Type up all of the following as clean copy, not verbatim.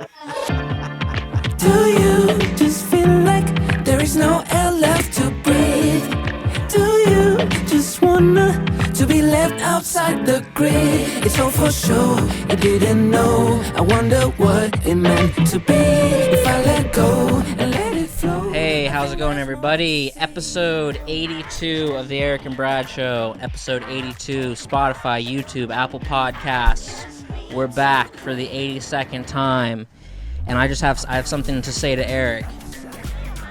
Do you just feel like there is no air left to breathe? Do you just wanna to be left outside the grid? It's all for sure, you didn't know. I wonder what it meant to be if I let go and let it flow. Hey, how's it going, everybody? Episode 82 of the Erick and Brad Show. Episode 82, Spotify, YouTube, Apple Podcasts. We're back for the 82nd time. And I have something to say to Erick.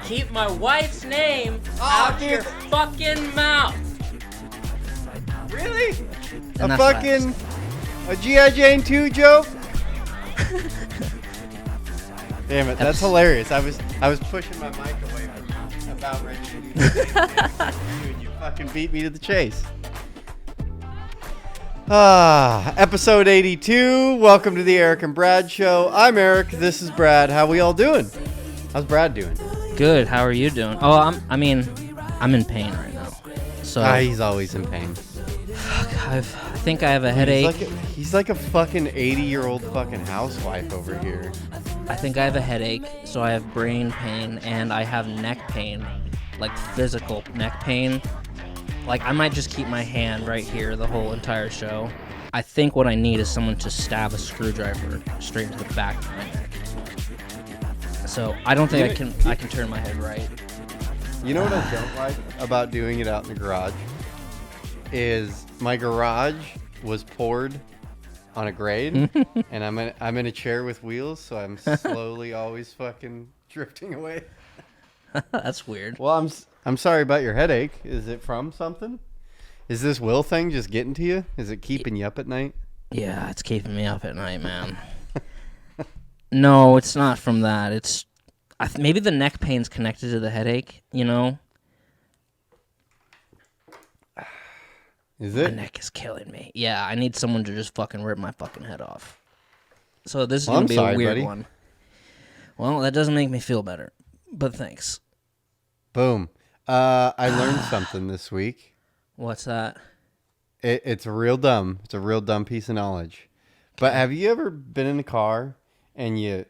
Keep my wife's name out your fucking mouth. Really? And a fucking a G.I. Jane 2 joke? Damn it, that's hilarious. I was pushing my mic away from about ready to do that. And you fucking beat me to the chase. Episode 82. Welcome to the Erick and Brad Show. I'm Erick. This is Brad. How we all doing? How's Brad doing? Good. How are you doing? Oh, I'm in pain right now. So he's always in pain. I think I have a headache. He's like a fucking 80-year-old fucking housewife over here. I think I have a headache, so I have brain pain, and I have neck pain, like physical neck pain. Like, I might just keep my hand right here the whole entire show. I think what I need is someone to stab a screwdriver straight into the back of my neck. So I don't think I can turn my head right. You know what I don't like about doing it out in the garage? Is my garage was poured on a grade, and I'm in a chair with wheels, so I'm slowly always fucking drifting away. That's weird. Well, I'm sorry about your headache. Is it from something? Is this Will thing just getting to you? Is it keeping you up at night? Yeah, it's keeping me up at night, man. No, it's not from that. It's maybe the neck pain's connected to the headache, you know? Is it? My neck is killing me. Yeah, I need someone to just fucking rip my fucking head off. So this is going to be a weird one. Well, that doesn't make me feel better, but thanks. Boom. I learned something this week. What's that? It's real dumb. It's a real dumb piece of knowledge. But have you ever been in a car and you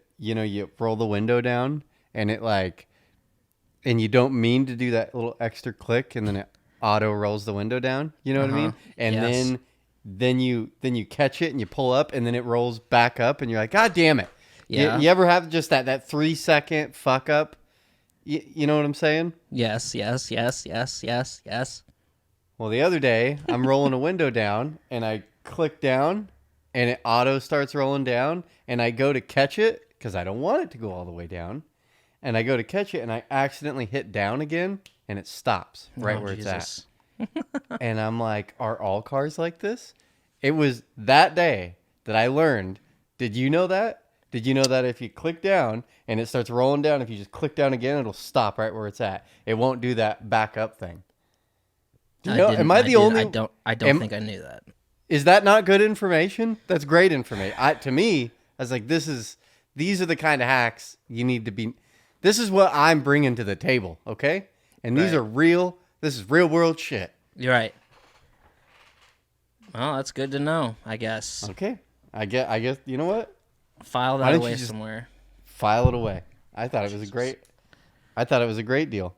roll the window down and and you don't mean to do that little extra click and then it auto rolls the window down? You know what I mean? And yes. then you catch it and you pull up and then it rolls back up and you're like, God damn it. Yeah. You ever have just that 3-second fuck up? You know what I'm saying? Yes. Well, the other day, I'm rolling a window down, and I click down, and it auto starts rolling down, and I go to catch it, because I don't want it to go all the way down, and I go to catch it, and I accidentally hit down again, and it stops right where Jesus. it's at. And I'm like, are all cars like this? It was that day that I learned, did you know that? Did you know that if you click down and it starts rolling down, if you just click down again, it'll stop right where it's at. It won't do that back up thing. Do you know? Am I the only? I don't think I knew that. Is that not good information? That's great information. To me, I was like, these are the kind of hacks you need to be. This is what I'm bringing to the table, okay? And these are real. This is real world shit. You're right. Well, that's good to know, I guess. Okay. I guess. You know what? File that away somewhere. File it away. I thought it was a great deal.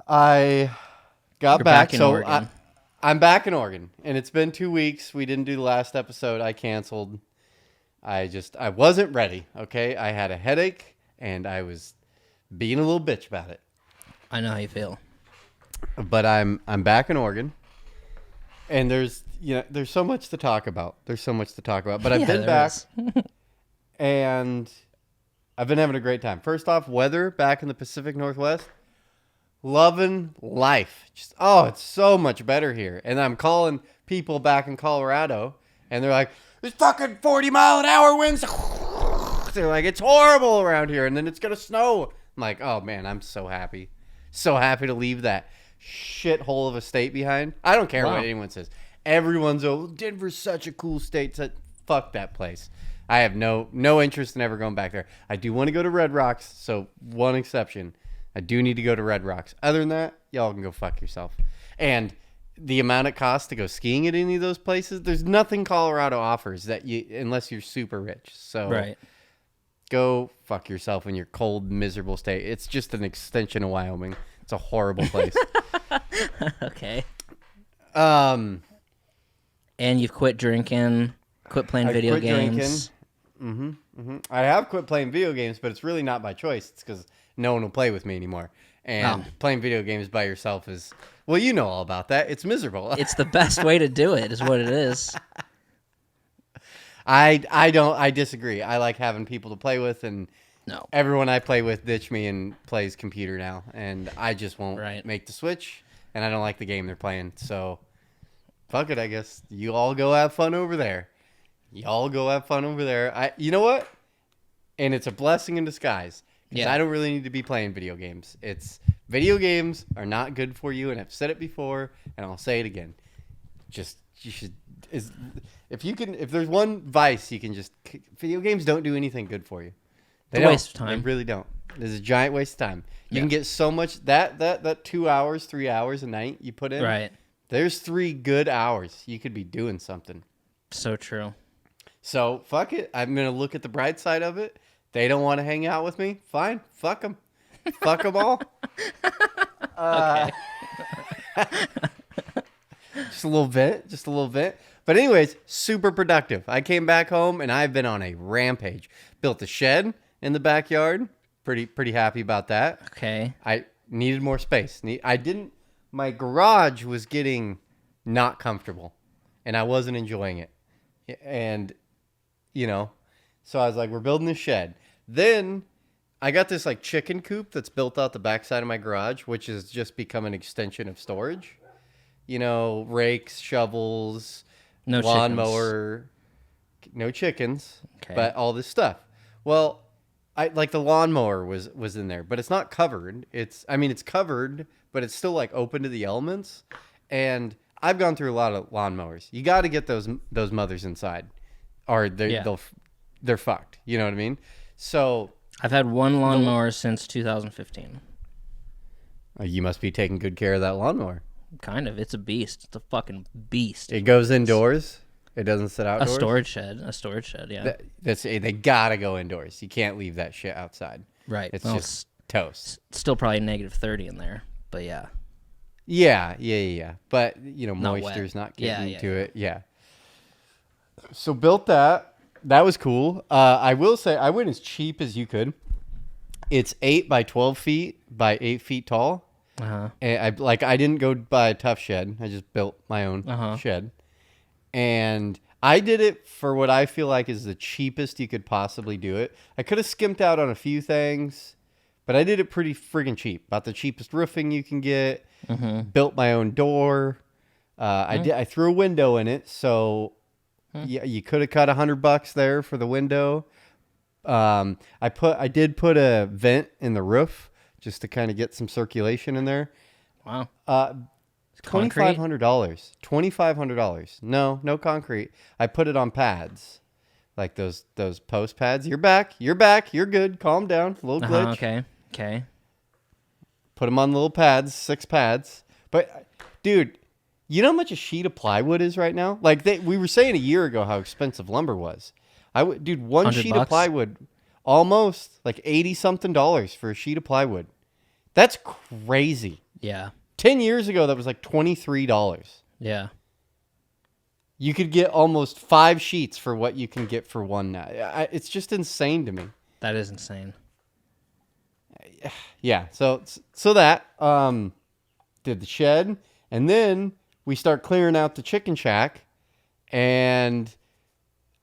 I got back, so I'm back in Oregon, and it's been 2 weeks. We didn't do the last episode. I canceled. I wasn't ready. Okay, I had a headache, and I was being a little bitch about it. I know how you feel. But I'm back in Oregon, and there's so much to talk about. But I've been back, and I've been having a great time. First off, weather back in the Pacific Northwest, loving life. It's so much better here. And I'm calling people back in Colorado, and they're like, "There's fucking 40-mile-an-hour winds." They're like, "It's horrible around here, and then it's gonna snow." I'm like, "Oh man, I'm so happy to leave that shithole of a state behind." I don't care what anyone says. Everyone's, Denver's such a cool state. Fuck that place. I have no interest in ever going back there. I do want to go to Red Rocks, so one exception. I do need to go to Red Rocks. Other than that, y'all can go fuck yourself. And the amount it costs to go skiing at any of those places, there's nothing Colorado offers that unless you're super rich. So Right. go fuck yourself in your cold, miserable state. It's just an extension of Wyoming. It's a horrible place. Okay. Um, And you've quit drinking, quit playing video games. I have quit playing video games, but it's really not by choice. It's because no one will play with me anymore. And playing video games by yourself is, well, you know all about that. It's miserable. It's the best way to do it, is what it is. I disagree. I like having people to play with, and No. everyone I play with ditch me and plays computer now, and I just won't make the switch, and I don't like the game they're playing. So fuck it, I guess. You all go have fun over there. You know what? And it's a blessing in disguise. Because I don't really need to be playing video games. Video games are not good for you, and I've said it before, and I'll say it again. If there's one vice, video games don't do anything good for you. It's a waste of time. They really don't. It's a giant waste of time. You can get so much, that 2 hours, 3 hours a night you put in. Right. There's 3 good hours. You could be doing something. So true. So, fuck it. I'm going to look at the bright side of it. They don't want to hang out with me. Fine. Fuck them. Fuck them all. Okay. Just a little bit. But anyways, super productive. I came back home, and I've been on a rampage. Built a shed in the backyard. Pretty happy about that. Okay. I needed more space. My garage was getting not comfortable, and I wasn't enjoying it. And, so I was like, we're building this shed. Then I got this like chicken coop that's built out the backside of my garage, which has just become an extension of storage. Rakes, shovels, No lawnmower, no chickens, Okay. but all this stuff. Well, the lawnmower was in there, but it's not covered. It's covered, but it's still like open to the elements. And I've gone through a lot of lawnmowers. You got to get those mothers inside, or they're fucked. You know what I mean? So I've had one lawnmower since 2015. You must be taking good care of that lawnmower. Kind of. It's a beast. It's a fucking beast. It goes indoors. It doesn't sit outdoors. A storage shed. Yeah. They gotta go indoors. You can't leave that shit outside. Right. It's just toast. Still probably -30 in there, but yeah. Yeah. But moisture's not getting to it. Yeah. So built that. That was cool. I will say I went as cheap as you could. It's 8 by 12 feet by 8 feet tall. Uh-huh. And I didn't go buy a tough shed. I just built my own shed. And I did it for what I feel like is the cheapest you could possibly do it. I could have skimped out on a few things, but I did it pretty friggin' cheap. About the cheapest roofing you can get. Built my own door. I threw a window in it, so yeah, you could have cut $100 there for the window. I did put a vent in the roof just to kind of get some circulation in there. Wow. $2,500. $2,500. No concrete. I put it on pads, like those post pads. You're back. You're good. Calm down. A little glitch. Okay. Put them on the little pads, 6 pads. But dude, you know how much a sheet of plywood is right now? Like we were saying a year ago how expensive lumber was. One sheet of plywood, almost like $80 something for a sheet of plywood. That's crazy. Yeah. 10 years ago, that was like $23. Yeah. You could get almost 5 sheets for what you can get for one now. It's just insane to me. That is insane. Yeah. So that did the shed, and then we start clearing out the chicken shack, and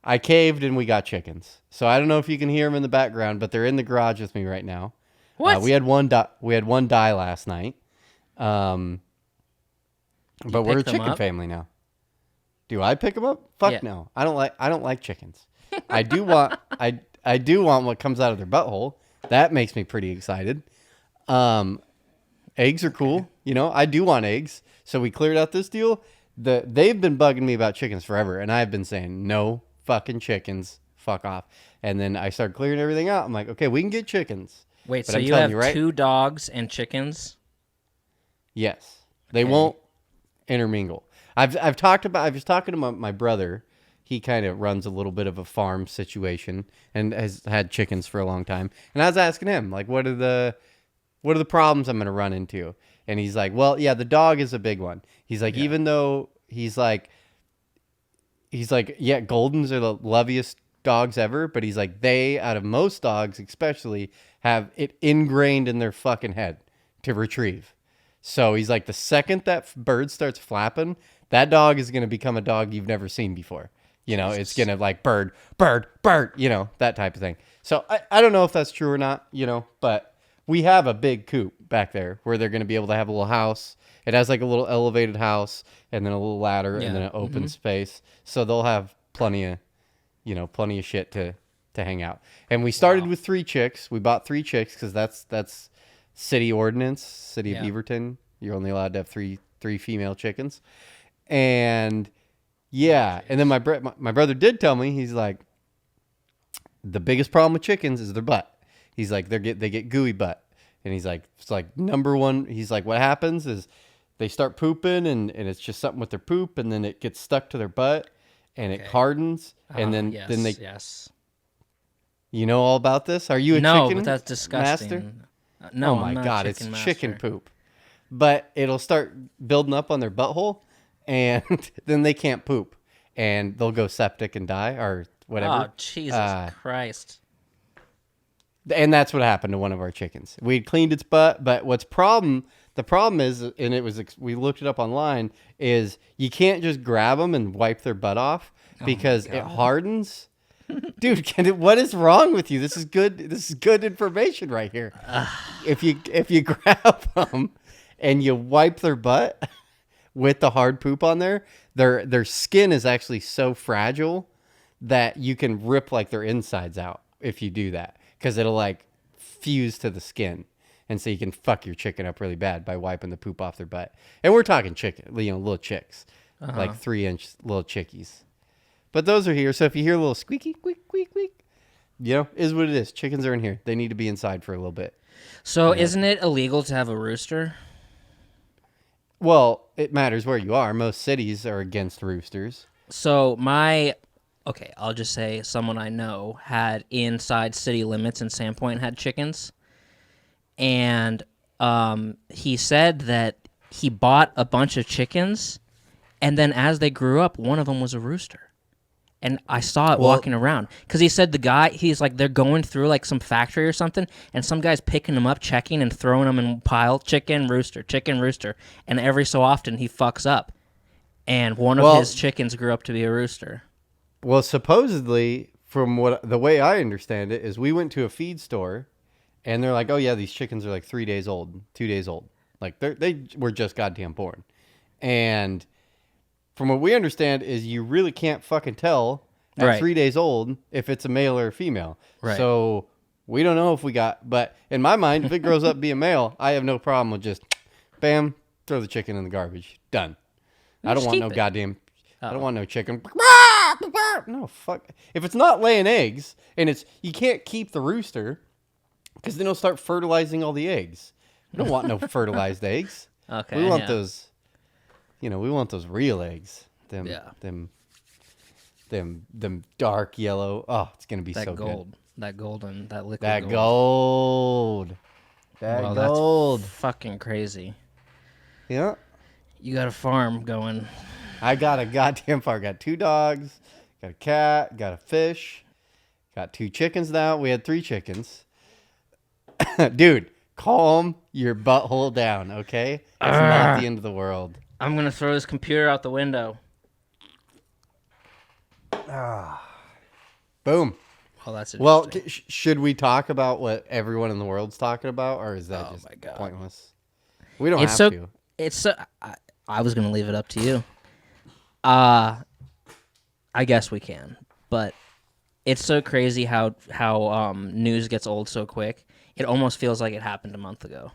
I caved and we got chickens. So I don't know if you can hear them in the background, but they're in the garage with me right now. What? We had one die last night. But we're a chicken family now. Do I pick them up? Fuck no. I don't like chickens. I do want what comes out of their butthole. That makes me pretty excited. Eggs are cool. I do want eggs. So we cleared out this deal. They've been bugging me about chickens forever, and I've been saying no fucking chickens. Fuck off. And then I started clearing everything out. I'm like, okay, we can get chickens. Wait, but so I'm you telling have you, right? 2 dogs and chickens? Yes. They won't. intermingle. I was talking to my brother. He kind of runs a little bit of a farm situation and has had chickens for a long time. And I was asking him, like, what are the problems I'm going to run into? And he's like, well, yeah, the dog is a big one. He's like, even though he's like, yeah, Goldens are the loveliest dogs ever, but he's like, they, out of most dogs especially, have it ingrained in their fucking head to retrieve. So he's like, the second that bird starts flapping, that dog is going to become a dog you've never seen before. You know, it's going to like bird, you know, that type of thing. So I don't know if that's true or not, you know, but we have a big coop back there where they're going to be able to have a little house. It has like a little elevated house and then a little ladder and then an open space. So they'll have plenty of shit to hang out. And we started with 3 chicks. We bought 3 chicks because that's city ordinance, city of Beaverton. You're only allowed to have three female chickens. And yeah, and then my brother did tell me, he's like, the biggest problem with chickens is their butt. He's like, they get gooey butt. And he's like, it's like number one. He's like, what happens is they start pooping and it's just something with their poop and then it gets stuck to their butt and it hardens. And then they. You know all about this? Are you a chicken but that's disgusting. master? No, oh my God, it's chicken poop. But it'll start building up on their butthole and then they can't poop and they'll go septic and die or whatever. Oh, Jesus Christ. And that's what happened to one of our chickens. We cleaned its butt, but the problem is, and we looked it up online, is you can't just grab them and wipe their butt off because it hardens. Dude, what is wrong with you? This is good information right here. If you grab them and you wipe their butt with the hard poop on there, their skin is actually so fragile that you can rip like their insides out if you do that. Because it'll like fuse to the skin. And so you can fuck your chicken up really bad by wiping the poop off their butt. And we're talking chicken, little chicks. Like 3-inch little chickies. But those are here. So if you hear a little squeaky, squeak, squeak, squeak, is what it is. Chickens are in here. They need to be inside for a little bit. So isn't it illegal to have a rooster? Well, it matters where you are. Most cities are against roosters. So I'll just say someone I know had inside city limits in Sandpoint had chickens. And he said that he bought a bunch of chickens, and then as they grew up, one of them was a rooster. And I saw it walking around. Because he said he's like, they're going through like some factory or something, and some guy's picking them up, checking, and throwing them in a pile, chicken, rooster. And every so often he fucks up. And one of his chickens grew up to be a rooster. Well, supposedly, from the way I understand it, is we went to a feed store, and they're like, "Oh yeah, these chickens are like 3 days old, 2 days old, like they were just goddamn born." And from what we understand, is you really can't fucking tell at 3 days old if it's a male or a female. Right. So we don't know if we got. But in my mind, if it grows up to be a male, I have no problem with just, bam, throw the chicken in the garbage. Done. I don't want no goddamn. I don't want no chicken. No, fuck. If it's not laying eggs and you can't keep the rooster because then it'll start fertilizing all the eggs. We don't want no fertilized eggs. Okay. We want those, we want those real eggs. Them dark yellow. Oh, it's going to be so gold. good. That golden, that liquid That gold. That's fucking crazy. Yeah. You got a farm going. I got a goddamn farm. Got 2 dogs, got a cat, got a fish, got 2 chickens now. We had 3 chickens. Dude, calm your butthole down, okay? It's not the end of the world. I'm going to throw this computer out the window. Boom. Oh, that's interesting. Well, should we talk about what everyone in the world's talking about, or is that just pointless? We don't have to. I was going to leave it up to you. I guess we can, but it's so crazy how news gets old so quick. It almost feels like it happened a month ago.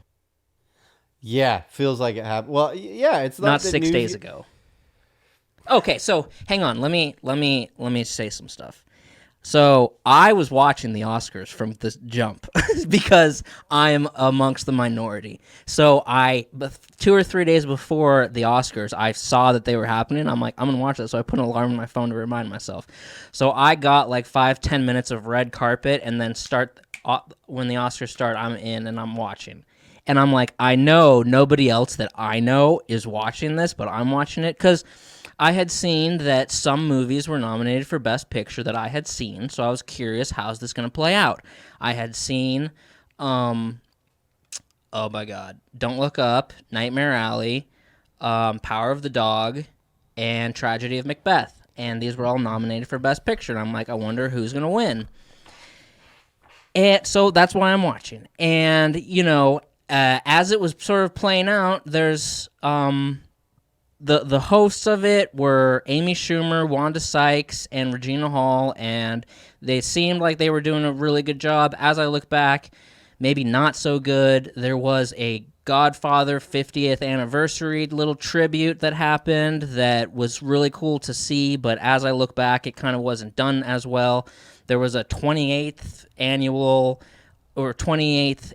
Yeah, feels like it happened. Well, yeah, it's not 6 days ago. Okay, so hang on. Let me say some stuff. So I was watching the Oscars from the jump because I am amongst the minority. So 2 or 3 days before the Oscars, I saw that they were happening. I'm like, I'm going to watch that. So I put an alarm on my phone to remind myself. So I got like 5-10 minutes of red carpet, and then when the Oscars start, I'm in and I'm watching. And I'm like, I know nobody else that I know is watching this, but I'm watching it because I had seen that some movies were nominated for Best Picture that I had seen, so I was curious, how's this going to play out? I had seen, oh my God, Don't Look Up, Nightmare Alley, Power of the Dog, and Tragedy of Macbeth, and these were all nominated for Best Picture, and I'm like, I wonder who's going to win. And so that's why I'm watching. And, as it was sort of playing out, there's... The hosts of it were Amy Schumer, Wanda Sykes, and Regina Hall, and they seemed like they were doing a really good job. As I look back, maybe not so good. There was a Godfather 50th anniversary little tribute that happened that was really cool to see, but as I look back, it kind of wasn't done as well. There was a 28th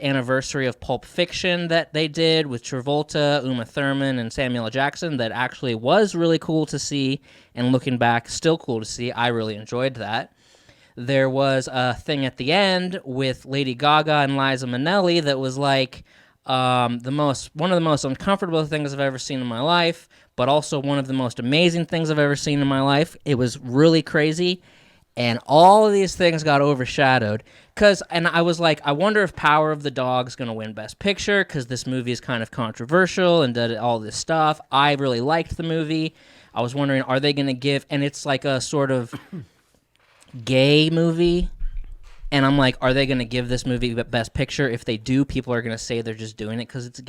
anniversary of Pulp Fiction that they did with Travolta, Uma Thurman, and Samuel L. Jackson that actually was really cool to see, and looking back, still cool to see. I really enjoyed that. There was a thing at the end with Lady Gaga and Liza Minnelli that was like one of the most uncomfortable things I've ever seen in my life, but also one of the most amazing things I've ever seen in my life. It was really crazy. And all of these things got overshadowed and I was like, I wonder if Power of the Dog's going to win Best Picture because this movie is kind of controversial and did all this stuff. I really liked the movie. I was wondering, are they going to give, and it's like a sort of gay movie, and I'm like, are they going to give this movie Best Picture? If they do, people are going to say they're just doing it because it's a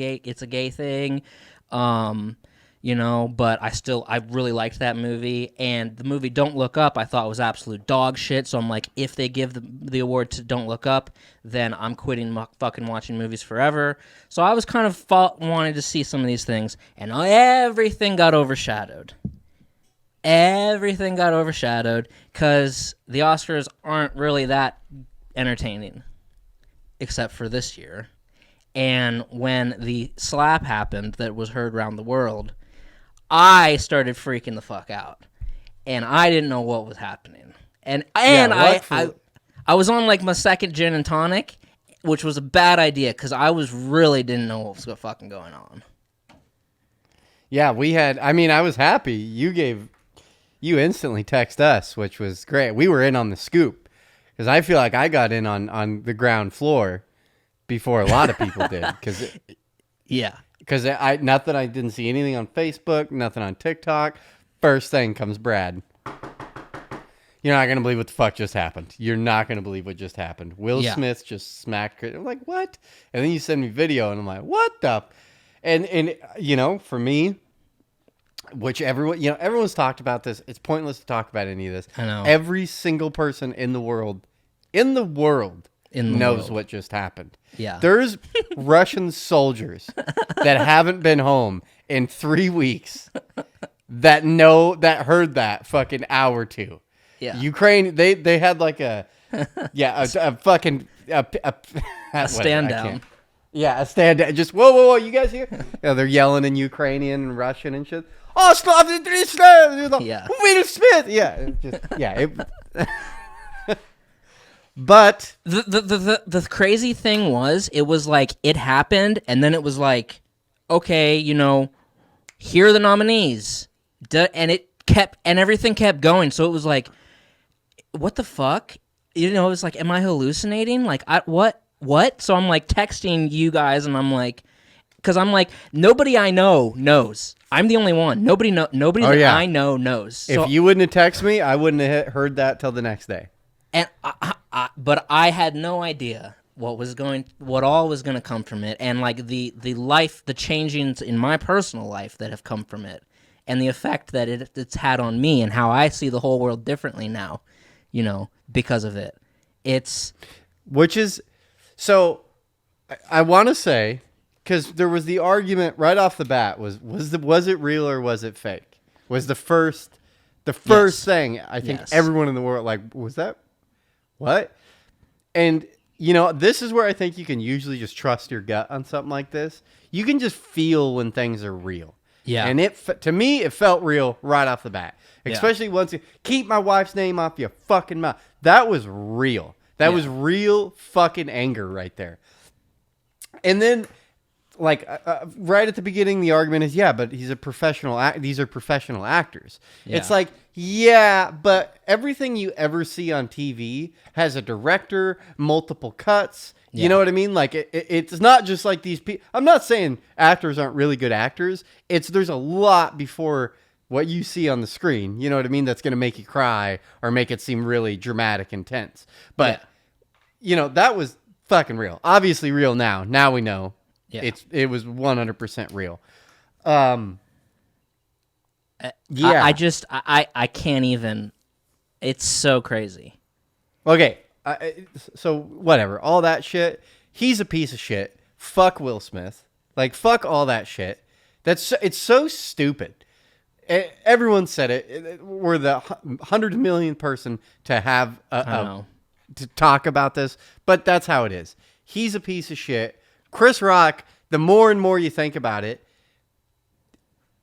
gay thing. But I really liked that movie, and the movie Don't Look Up I thought was absolute dog shit, so I'm like, if they give the award to Don't Look Up, then I'm quitting fucking watching movies forever. So I was kind of wanting to see some of these things, and everything got overshadowed. Everything got overshadowed, because the Oscars aren't really that entertaining, except for this year. And when the slap happened that was heard around the world, I started freaking the fuck out, and I didn't know what was happening. I was on like my second gin and tonic, which was a bad idea because I didn't know what was fucking going on. Yeah, I was happy. You instantly text us, which was great. We were in on the scoop because I feel like I got in on the ground floor before a lot of people did. Yeah. Because not that I didn't see anything on Facebook, nothing on TikTok. First thing comes Brad. You're not going to believe what the fuck just happened. You're not going to believe what just happened. Will Smith just smacked Chris. I'm like, what? And then you send me video, and I'm like, what the? And for me, which everyone's talked about this. It's pointless to talk about any of this. I know. Every single person in the world knows what just happened. Yeah. There's Russian soldiers that haven't been home in 3 weeks that heard that fucking hour or two. Yeah. Ukraine, they had like a fucking stand down. Yeah, a stand down. Just whoa, you guys here? They're yelling in Ukrainian and Russian and shit. Oh, yeah. Will Smith. But the crazy thing was, it was like it happened, and then it was like, okay, here are the nominees, and everything kept going. So it was like, what the fuck? It was like, am I hallucinating? Like, what? So I'm like texting you guys, and I'm like, because I'm like, nobody I know knows. I'm the only one. Nobody I know knows. So, if you wouldn't have texted me, I wouldn't have heard that till the next day. And but I had no idea what all was going to come from it, and like the changings in my personal life that have come from it, and the effect that it's had on me, and how I see the whole world differently now, because of it. So I want to say, because there was the argument right off the bat, was it real or was it fake? Was the first thing I think everyone in the world, like, was that what? And, you know, this is where I think you can usually just trust your gut on something like this. You can just feel when things are real. Yeah. And to me, it felt real right off the bat. Especially once you keep my wife's name off your fucking mouth. That was real. That was real fucking anger right there. And then, like, right at the beginning, the argument is, yeah, but he's a professional. These are professional actors. Yeah. It's like, yeah, but everything you ever see on TV has a director, multiple cuts. Yeah. You know what I mean? Like, it's not just like these people. I'm not saying actors aren't really good actors. There's a lot before what you see on the screen. You know what I mean? That's going to make you cry or make it seem really dramatic and tense. But, you know, that was fucking real. Obviously real now. Now we know. Yeah. It was 100% real. I can't even. It's so crazy. Okay. So whatever, all that shit. He's a piece of shit. Fuck Will Smith. Like, fuck all that shit. It's so stupid. Everyone said it. We're the 100 million person to have to talk about this, but that's how it is. He's a piece of shit. Chris Rock, the more and more you think about it,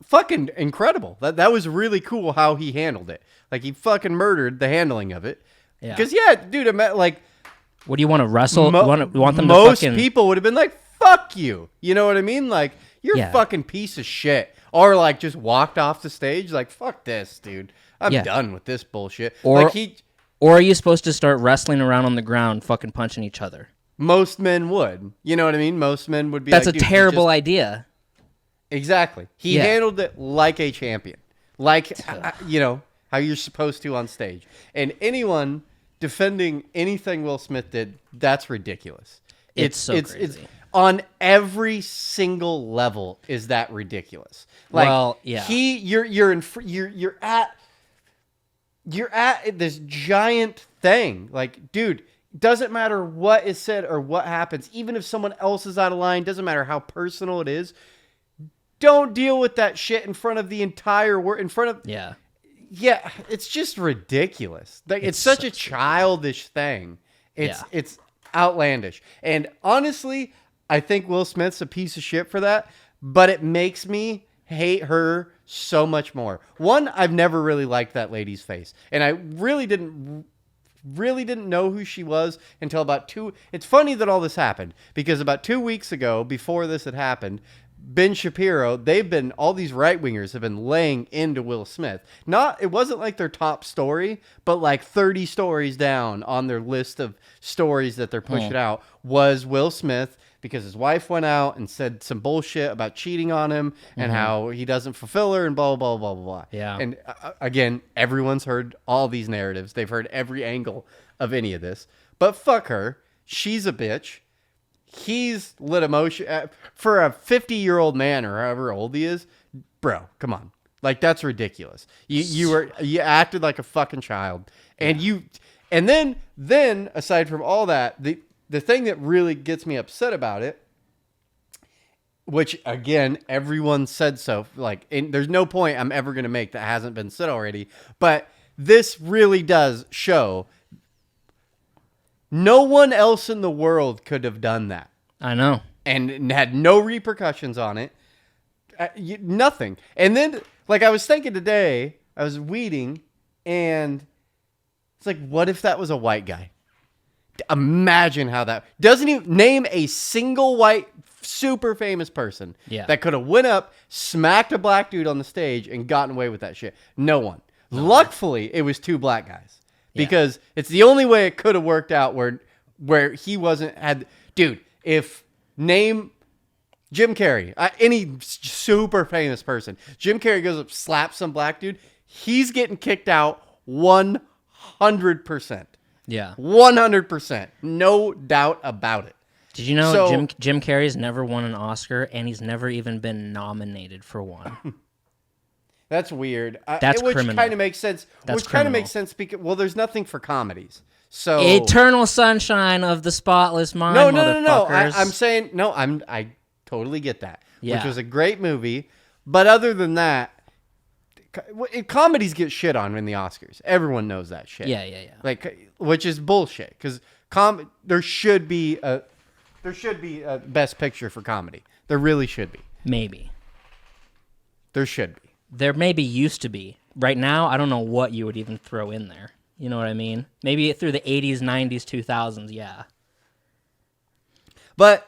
fucking incredible. That was really cool how he handled it. Like, he fucking murdered the handling of it. Yeah. Because, dude, like... What do you want to wrestle? You want them most to fucking... people would have been like, fuck you. You know what I mean? Like, you're a fucking piece of shit. Or, like, just walked off the stage like, fuck this, dude. I'm done with this bullshit. Or are you supposed to start wrestling around on the ground fucking punching each other? Most men would. You know what I mean? Most men would be That's like, a terrible idea. Exactly. He handled it like a champion. Like, you know, how you're supposed to on stage. And anyone defending anything Will Smith did, that's ridiculous. It's crazy. It's on every single level is that ridiculous. Like, well, yeah. You're at this giant thing. Like, dude, doesn't matter what is said or what happens, even if someone else is out of line, doesn't matter how personal it is. Don't deal with that shit in front of the entire world. Yeah, it's just ridiculous. Like, it's such a childish thing. It's outlandish. And honestly, I think Will Smith's a piece of shit for that, but it makes me hate her so much more. One, I've never really liked that lady's face, and I really didn't know who she was until about it's funny that all this happened, because about 2 weeks ago, before this had happened, Ben Shapiro, all these right-wingers have been laying into Will Smith. It wasn't like their top story, but like 30 stories down on their list of stories that they're pushing out was Will Smith, because his wife went out and said some bullshit about cheating on him and how he doesn't fulfill her and blah, blah, blah, blah, blah. Yeah. And again, everyone's heard all these narratives. They've heard every angle of any of this. But fuck her. She's a bitch. He's lit emotion for a 50-year-old man or however old he is. Bro, come on. Like, that's ridiculous. You acted like a fucking child. And then aside from all that, the thing that really gets me upset about it, which again, everyone said so, like, there's no point I'm ever going to make that hasn't been said already, but this really does show no one else in the world could have done that. I know. And had no repercussions on it. Nothing. And then, like, I was thinking today, I was weeding, and it's like, what if that was a white guy? Imagine how that... Doesn't even name a single white, super famous person that could have went up, smacked a black dude on the stage, and gotten away with that shit. No one. Luckily, it was two black guys. Because it's the only way it could have worked out where he wasn't... Dude, if name Jim Carrey, any super famous person, Jim Carrey goes up, slaps some black dude, he's getting kicked out 100%. Yeah. 100%. No doubt about it. Did you know Jim Carrey's never won an Oscar, and he's never even been nominated for one? That's weird. That's criminal. Which kind of makes sense. Because, well, there's nothing for comedies. So Eternal Sunshine of the Spotless Mind. No. I'm saying no. I totally get that. Yeah. Which was a great movie, but other than that, comedies get shit on in the Oscars. Everyone knows that shit. Yeah. which is bullshit. Because there should be a best picture for comedy. There really should be. Maybe. There should be. There maybe used to be. Right now, I don't know what you would even throw in there. You know what I mean? Maybe through the 80s, 90s, 2000s, yeah. But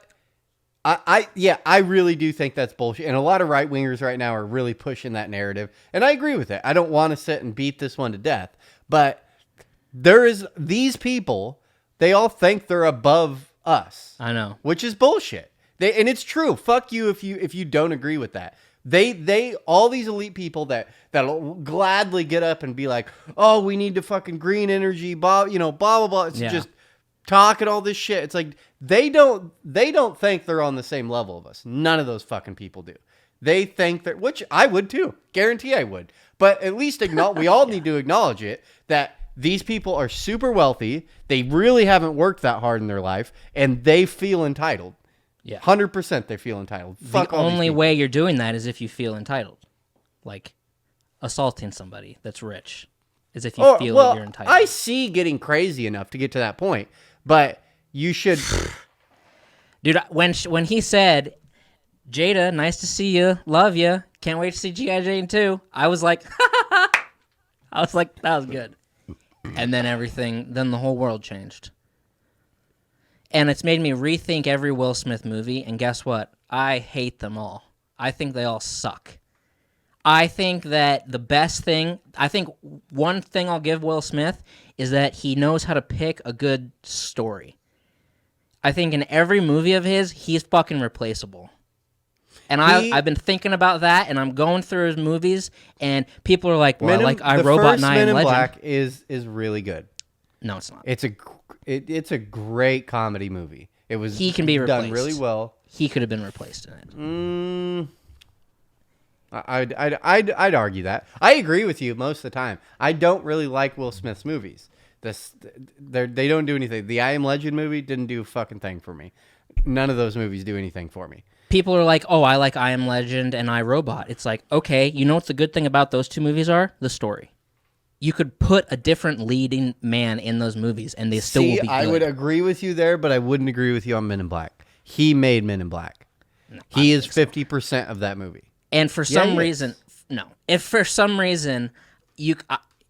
I really do think that's bullshit. And a lot of right-wingers right now are really pushing that narrative. And I agree with it. I don't want to sit and beat this one to death. But these people, they all think they're above us. I know. Which is bullshit. And it's true. Fuck you if you don't agree with that. They all these elite people that'll gladly get up and be like, oh, we need to fucking green energy, blah blah blah. It's just talking all this shit. It's like they don't think they're on the same level of us. None of those fucking people do. They think that, which I would too. Guarantee I would. But at least we all need to acknowledge it, that these people are super wealthy. They really haven't worked that hard in their life, and they feel entitled. Yeah, 100% they feel entitled. The only way you're doing that is if you feel entitled. Like assaulting somebody that's rich is if you feel that you're entitled. I see getting crazy enough to get to that point, but you should... Dude, when he said, Jada, nice to see you, love you, can't wait to see G.I. Jane 2, I was like, that was good. And then then the whole world changed. And it's made me rethink every Will Smith movie, and guess what? I hate them all. I think they all suck. I think that one thing I'll give Will Smith is that he knows how to pick a good story. I think in every movie of his, he's fucking replaceable. And I've been thinking about that, and I'm going through his movies, and people are like, well, I Robot and I Am Legend. Men in Black is really good. No, it's not. It's a great comedy movie. He can be replaced. Done really well. He could have been replaced in it. I'd argue that. I agree with you most of the time. I don't really like Will Smith's movies. They don't do anything. The I Am Legend movie didn't do a fucking thing for me. None of those movies do anything for me. People are like, oh, I like I Am Legend and I, Robot. It's like, okay, you know what the good thing about those two movies are? The story. You could put a different leading man in those movies, and they still will be good. I would agree with you there, but I wouldn't agree with you on Men in Black. He made Men in Black. No, he is 50% of that movie. And for some reason, no. If for some reason,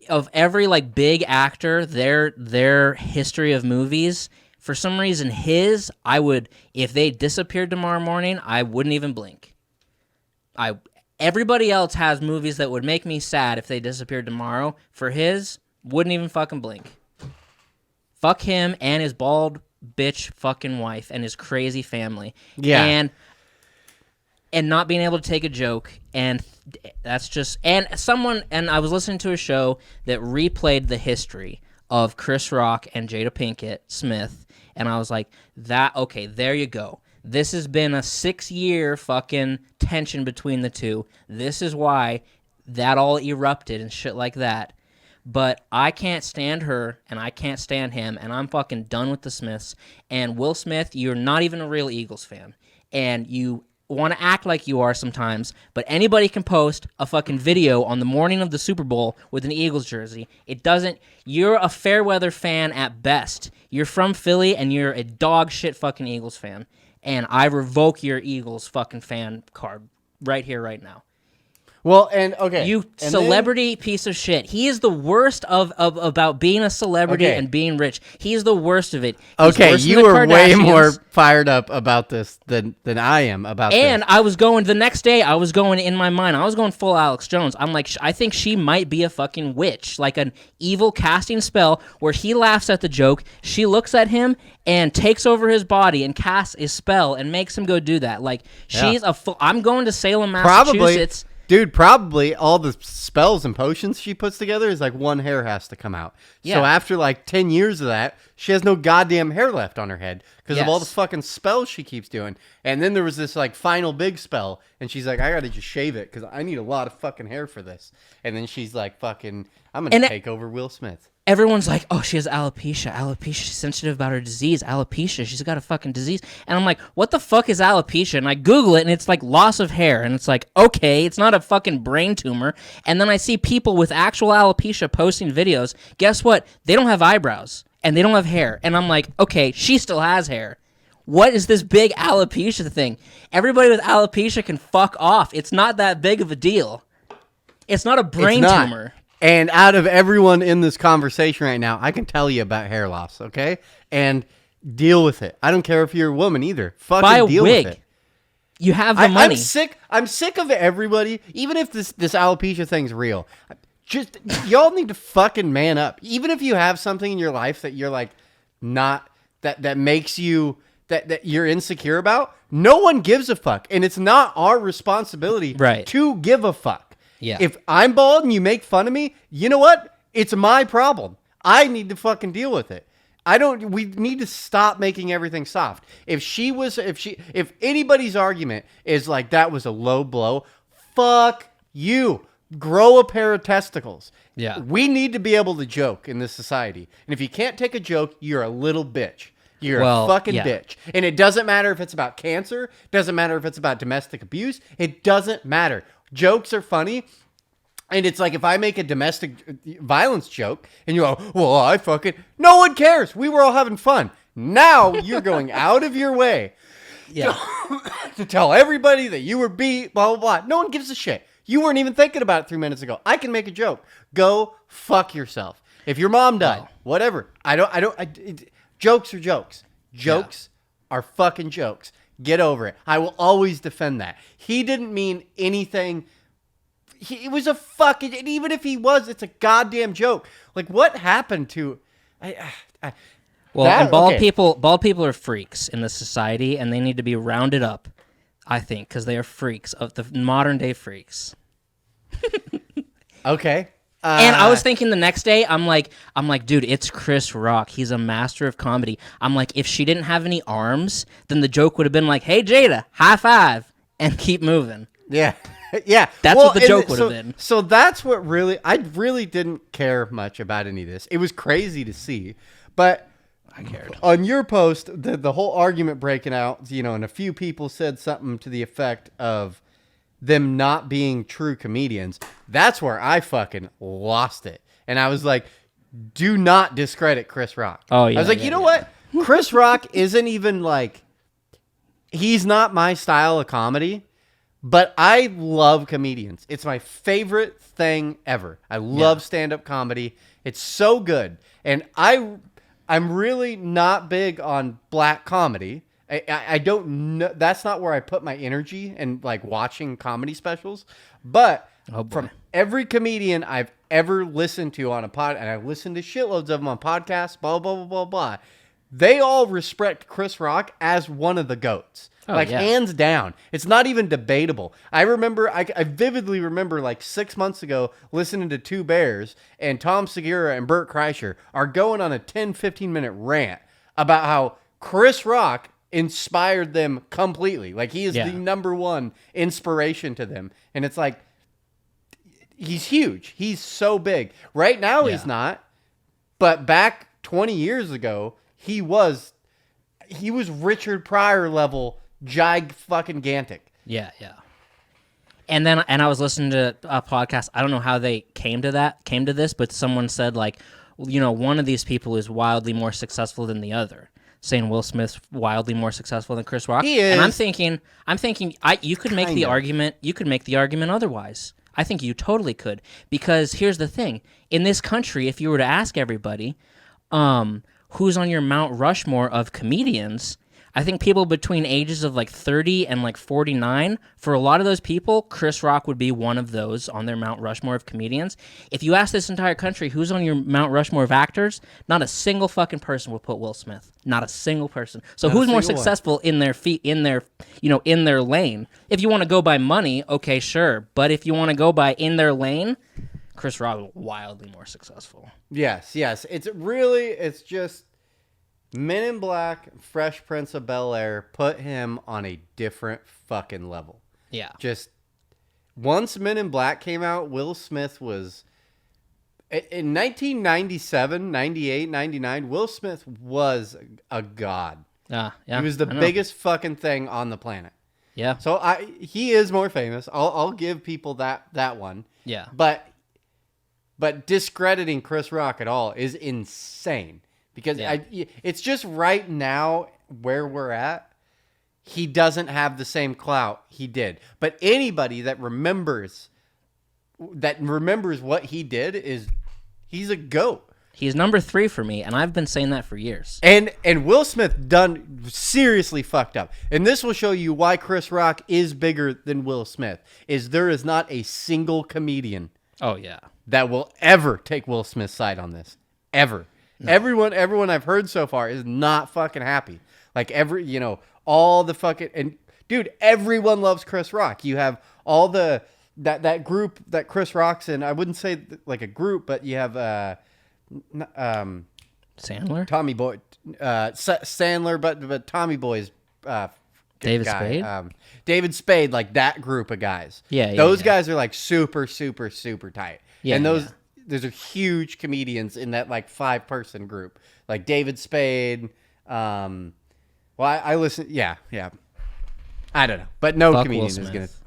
of every like big actor, their history of movies, for some reason if they disappeared tomorrow morning, I wouldn't even blink. Everybody else has movies that would make me sad if they disappeared tomorrow. For his, wouldn't even fucking blink. Fuck him and his bald bitch fucking wife and his crazy family. Yeah. And not being able to take a joke, and that's just... And I was listening to a show that replayed the history of Chris Rock and Jada Pinkett Smith, and I was like, okay, there you go. This has been a 6-year fucking tension between the two. This is why that all erupted and shit like that. But I can't stand her, and I can't stand him, and I'm fucking done with the Smiths. And Will Smith, you're not even a real Eagles fan. And you want to act like you are sometimes, but anybody can post a fucking video on the morning of the Super Bowl with an Eagles jersey. You're a fair weather fan at best. You're from Philly, and you're a dog shit fucking Eagles fan. And I revoke your Eagles fucking fan card right here, right now. Well, and okay. You celebrity piece of shit. He is the worst of about being a celebrity and being rich. He's the worst of it. He's you were way more fired up about this than I am about this. And I was going, the next day, I was going in my mind, I was going full Alex Jones. I'm like, I think she might be a fucking witch. Like an evil casting spell where he laughs at the joke, she looks at him and takes over his body and casts a spell and makes him go do that. Like, she's I'm going to Salem, Massachusetts. Dude, probably all the spells and potions she puts together is like one hair has to come out. Yeah. So after like 10 years of that, she has no goddamn hair left on her head because of all the fucking spells she keeps doing. And then there was this like final big spell, and she's like, I gotta just shave it because I need a lot of fucking hair for this. And then she's like, fucking, I'm gonna take over Will Smith. Everyone's like, oh, she has alopecia. She's sensitive about her disease. Alopecia. She's got a fucking disease. And I'm like, what the fuck is alopecia? And I Google it, and it's like loss of hair. And it's like, okay, it's not a fucking brain tumor. And then I see people with actual alopecia posting videos. Guess what? They don't have eyebrows. and they don't have hair. And I'm like, okay, she still has hair. What is this big alopecia thing? Everybody with alopecia can fuck off. It's not that big of a deal. It's not a brain tumor. And out of everyone in this conversation right now, I can tell you about hair loss, okay? And deal with it. I don't care if you're a woman either. Buy a deal wig. with it. You have the money. I'm sick of everybody, even if this alopecia thing's real. Just, y'all need to fucking man up. Even if you have something in your life that you're like, not, that makes you, that you're insecure about, no one gives a fuck. And it's not our responsibility to give a fuck. Yeah. If I'm bald and you make fun of me, you know what? It's my problem. I need to fucking deal with it. We need to stop making everything soft. If anybody's argument is like that was a low blow, fuck you. Grow a pair of testicles. Yeah. We need to be able to joke in this society. And if you can't take a joke, you're a little bitch. You're a fucking bitch. And it doesn't matter if it's about cancer. Doesn't matter if it's about domestic abuse. It doesn't matter. Jokes are funny. And it's like if I make a domestic violence joke and you go, well, no one cares. We were all having fun. Now you're going out of your way to tell everybody that you were beat, blah, blah, blah. No one gives a shit. You weren't even thinking about it 3 minutes ago. I can make a joke. Go fuck yourself. If your mom died, whatever. Jokes are jokes. Jokes are fucking jokes. Get over it. I will always defend that. He didn't mean anything. It was a fucking, and even if he was, it's a goddamn joke. Like, what happened to? Bald people are freaks in this society, and they need to be rounded up. I think because they are freaks of the modern day freaks. Okay. And I was thinking the next day, I'm like, dude, it's Chris Rock. He's a master of comedy. I'm like, if she didn't have any arms, then the joke would have been like, hey, Jada, high five, and keep moving. Yeah. Yeah. That's what the joke would have been. So that's what I really didn't care much about any of this. It was crazy to see, but I cared. On your post, the whole argument breaking out, and a few people said something to the effect of them not being true comedians. That's where I fucking lost it. And I was like, do not discredit Chris Rock. Oh, yeah. I was like, you know what? Chris Rock isn't even like, he's not my style of comedy, but I love comedians. It's my favorite thing ever. I love stand-up comedy. It's so good. And I'm really not big on black comedy. I don't know. That's not where I put my energy and like watching comedy specials. But from every comedian I've ever listened to on a pod, and I listened to shitloads of them on podcasts, blah, blah, blah, blah, blah. They all respect Chris Rock as one of the GOATs. Hands down. It's not even debatable. I vividly remember like 6 months ago listening to Two Bears, and Tom Segura and Bert Kreischer are going on a 10-15 minute rant about how Chris Rock inspired them completely. Like he is the number one inspiration to them. And it's like, he's huge. He's so big. Right now he's not. But back 20 years ago, he was Richard Pryor level fucking-gantic. Yeah. And I was listening to a podcast. I don't know how they came to this, but someone said like, one of these people is wildly more successful than the other. Saying Will Smith's wildly more successful than Chris Rock. He is. And I'm thinking, you could make the argument. You could make the argument otherwise. I think you totally could, because here's the thing: in this country, if you were to ask everybody, who's on your Mount Rushmore of comedians, I think people between ages of like 30 and like 49, for a lot of those people, Chris Rock would be one of those on their Mount Rushmore of comedians. If you ask this entire country who's on your Mount Rushmore of actors, not a single fucking person will put Will Smith. Not a single person. So who's more successful in their in their lane? If you want to go by money, okay, sure. But if you want to go by in their lane, Chris Rock is wildly more successful. Yes. It's just Men in Black, Fresh Prince of Bel-Air put him on a different fucking level. Yeah. Just once Men in Black came out, Will Smith was in 1997, 98, 99, Will Smith was a god. Yeah. He was the biggest fucking thing on the planet. Yeah. So he is more famous. I'll give people that one. Yeah. But discrediting Chris Rock at all is insane. because Yeah. it's just right now where we're at. He doesn't have the same clout he did, but anybody that remembers what he did he's a GOAT. He's number 3 for me, and I've been saying that for years. And Will Smith done seriously fucked up. And this will show you why Chris Rock is bigger than Will Smith. There is not a single comedian Oh yeah. that will ever take Will Smith's side on this. Ever. No. Everyone I've heard so far is not fucking happy. Like all the fucking, and dude, everyone loves Chris Rock. You have all that group that Chris Rock's in. I wouldn't say like a group, but you have Sandler, Tommy Boy, Sandler, but Tommy Boy's David guy. Spade, David Spade, like that group of guys. Yeah, those guys are like super, super, super tight. Yeah, and those are huge comedians in that like 5-person group, like David Spade. Well, I listen. Yeah. I don't know, but no fuck comedian Will is gonna. Smith.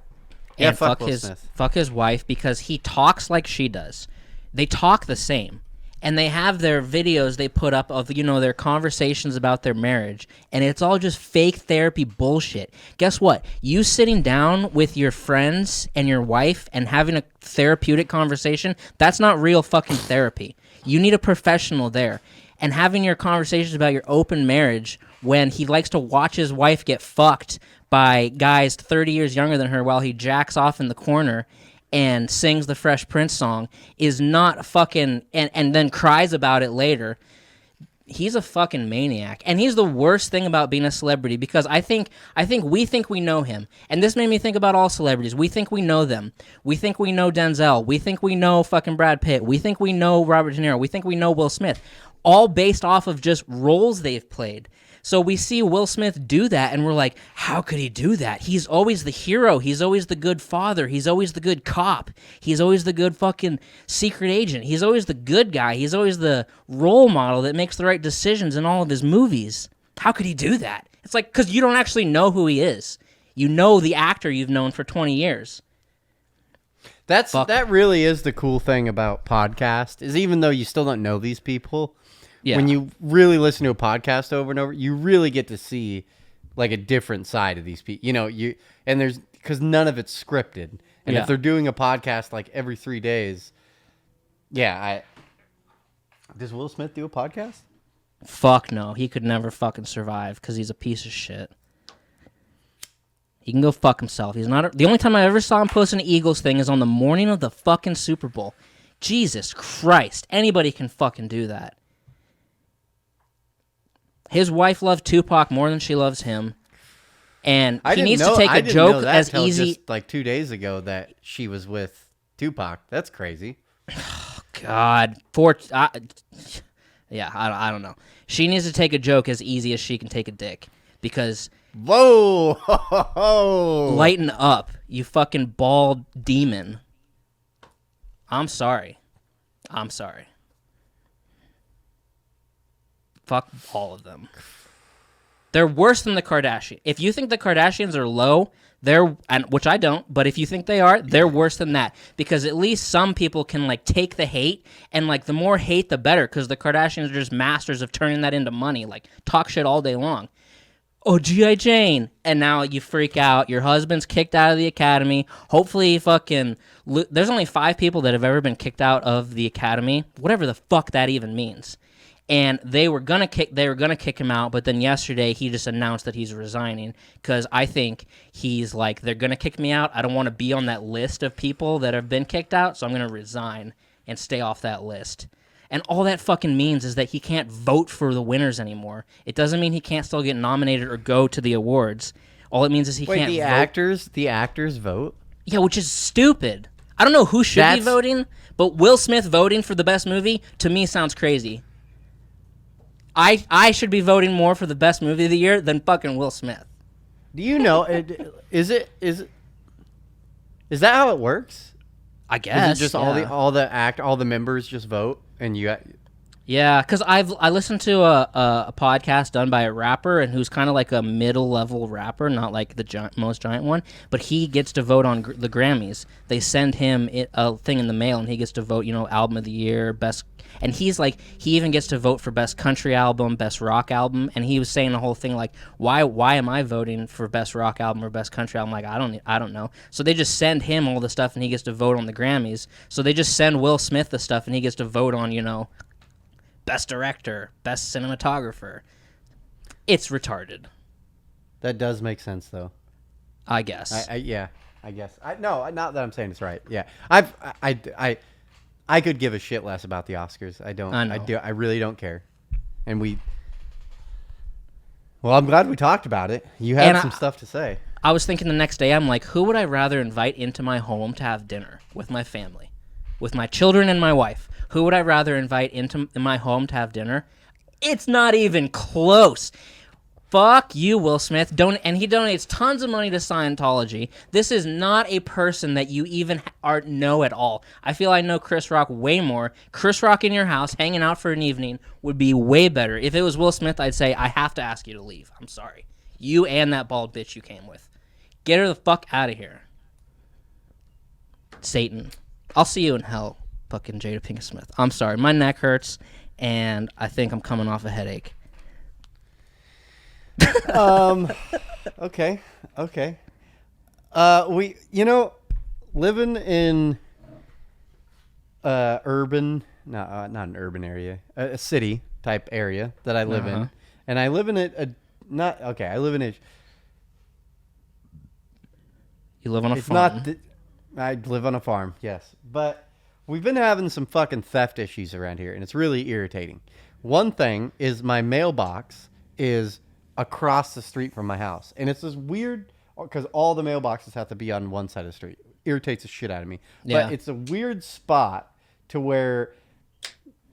Yeah, And fuck Will Smith. fuck his wife, because he talks like she does. They talk the same. And they have their videos they put up of, their conversations about their marriage. And it's all just fake therapy bullshit. Guess what? You sitting down with your friends and your wife and having a therapeutic conversation, that's not real fucking therapy. You need a professional there. And having your conversations about your open marriage when he likes to watch his wife get fucked by guys 30 years younger than her while he jacks off in the corner and sings the Fresh Prince song is not fucking, and then cries about it later. He's a fucking maniac. And he's the worst thing about being a celebrity, because I think we think we know him. And this made me think about all celebrities. We think we know them. We think we know Denzel. We think we know fucking Brad Pitt. We think we know Robert De Niro. We think we know Will Smith. All based off of just roles they've played. So we see Will Smith do that, and we're like, how could he do that? He's always the hero. He's always the good father. He's always the good cop. He's always the good fucking secret agent. He's always the good guy. He's always the role model that makes the right decisions in all of his movies. How could he do that? It's like, because you don't actually know who he is. You know the actor you've known for 20 years. That really is the cool thing about podcast, is even though you still don't know these people, when you really listen to a podcast over and over, you really get to see like a different side of these people. Because none of it's scripted. And if they're doing a podcast like every 3 days, does Will Smith do a podcast? Fuck no. He could never fucking survive because he's a piece of shit. He can go fuck himself. He's not. The only time I ever saw him post an Eagles thing is on the morning of the fucking Super Bowl. Jesus Christ. Anybody can fucking do that. His wife loved Tupac more than she loves him. And he needs to take a joke as easy. Just like 2 days ago that she was with Tupac. That's crazy. Oh, God. I don't know. She needs to take a joke as easy as she can take a dick. Because... Whoa! Lighten up, you fucking bald demon. I'm sorry. Fuck all of them. They're worse than the Kardashians. If you think the Kardashians are low, which I don't, but if you think they are, they're worse than that. Because at least some people can like take the hate, and like the more hate the better, because the Kardashians are just masters of turning that into money. Like talk shit all day long. Oh, G.I. Jane. And now you freak out. Your husband's kicked out of the academy. Hopefully there's only 5 people that have ever been kicked out of the academy. Whatever the fuck that even means. And they were gonna kick him out, but then yesterday he just announced that he's resigning, because I think he's like, they're gonna kick me out. I don't want to be on that list of people that have been kicked out, so I'm gonna resign and stay off that list. And all that fucking means is that he can't vote for the winners anymore. It doesn't mean he can't still get nominated or go to the awards. All it means is he can't vote. The actors vote? Yeah, which is stupid. I don't know who should be voting, but Will Smith voting for the best movie, to me, sounds crazy. I should be voting more for the best movie of the year than fucking Will Smith. Do you know, is that how it works? I guess. Is it just all the members just vote, and you Yeah, because I listened to a podcast done by a rapper and who's kind of like a middle level rapper, not like the most giant one, but he gets to vote on the Grammys. They send him a thing in the mail and he gets to vote, album of the year, best, and he's like, he even gets to vote for best country album, best rock album, and he was saying the whole thing like, why am I voting for best rock album or best country album? Like, I don't know. So they just send him all the stuff and he gets to vote on the Grammys. So they just send Will Smith the stuff and he gets to vote on, best director, best cinematographer. It's retarded. That does make sense, though. I guess. I guess. No, not that I'm saying it's right. Yeah, I could give a shit less about the Oscars. I don't. I really don't care. And well, I'm glad we talked about it. You had some stuff to say. I was thinking the next day, I'm like, who would I rather invite into my home to have dinner with my family, with my children and my wife? Who would I rather invite into my home to have dinner? It's not even close. Fuck you, Will Smith. And he donates tons of money to Scientology. This is not a person that you even know at all. I feel I know Chris Rock way more. Chris Rock in your house, hanging out for an evening, would be way better. If it was Will Smith, I'd say, I have to ask you to leave. I'm sorry. You and that bald bitch you came with. Get her the fuck out of here. Satan. I'll see you in hell. Fucking Jada Pinkett Smith. I'm sorry. My neck hurts, and I think I'm coming off a headache. Okay. Living in urban, not an urban area, a city type area that I live in, and I live in I live in a. You live on a farm. I live on a farm, yes, but. We've been having some fucking theft issues around here, and it's really irritating. One thing is my mailbox is across the street from my house, and it's this weird, because all the mailboxes have to be on one side of the street. Irritates the shit out of me. Yeah. But it's a weird spot to where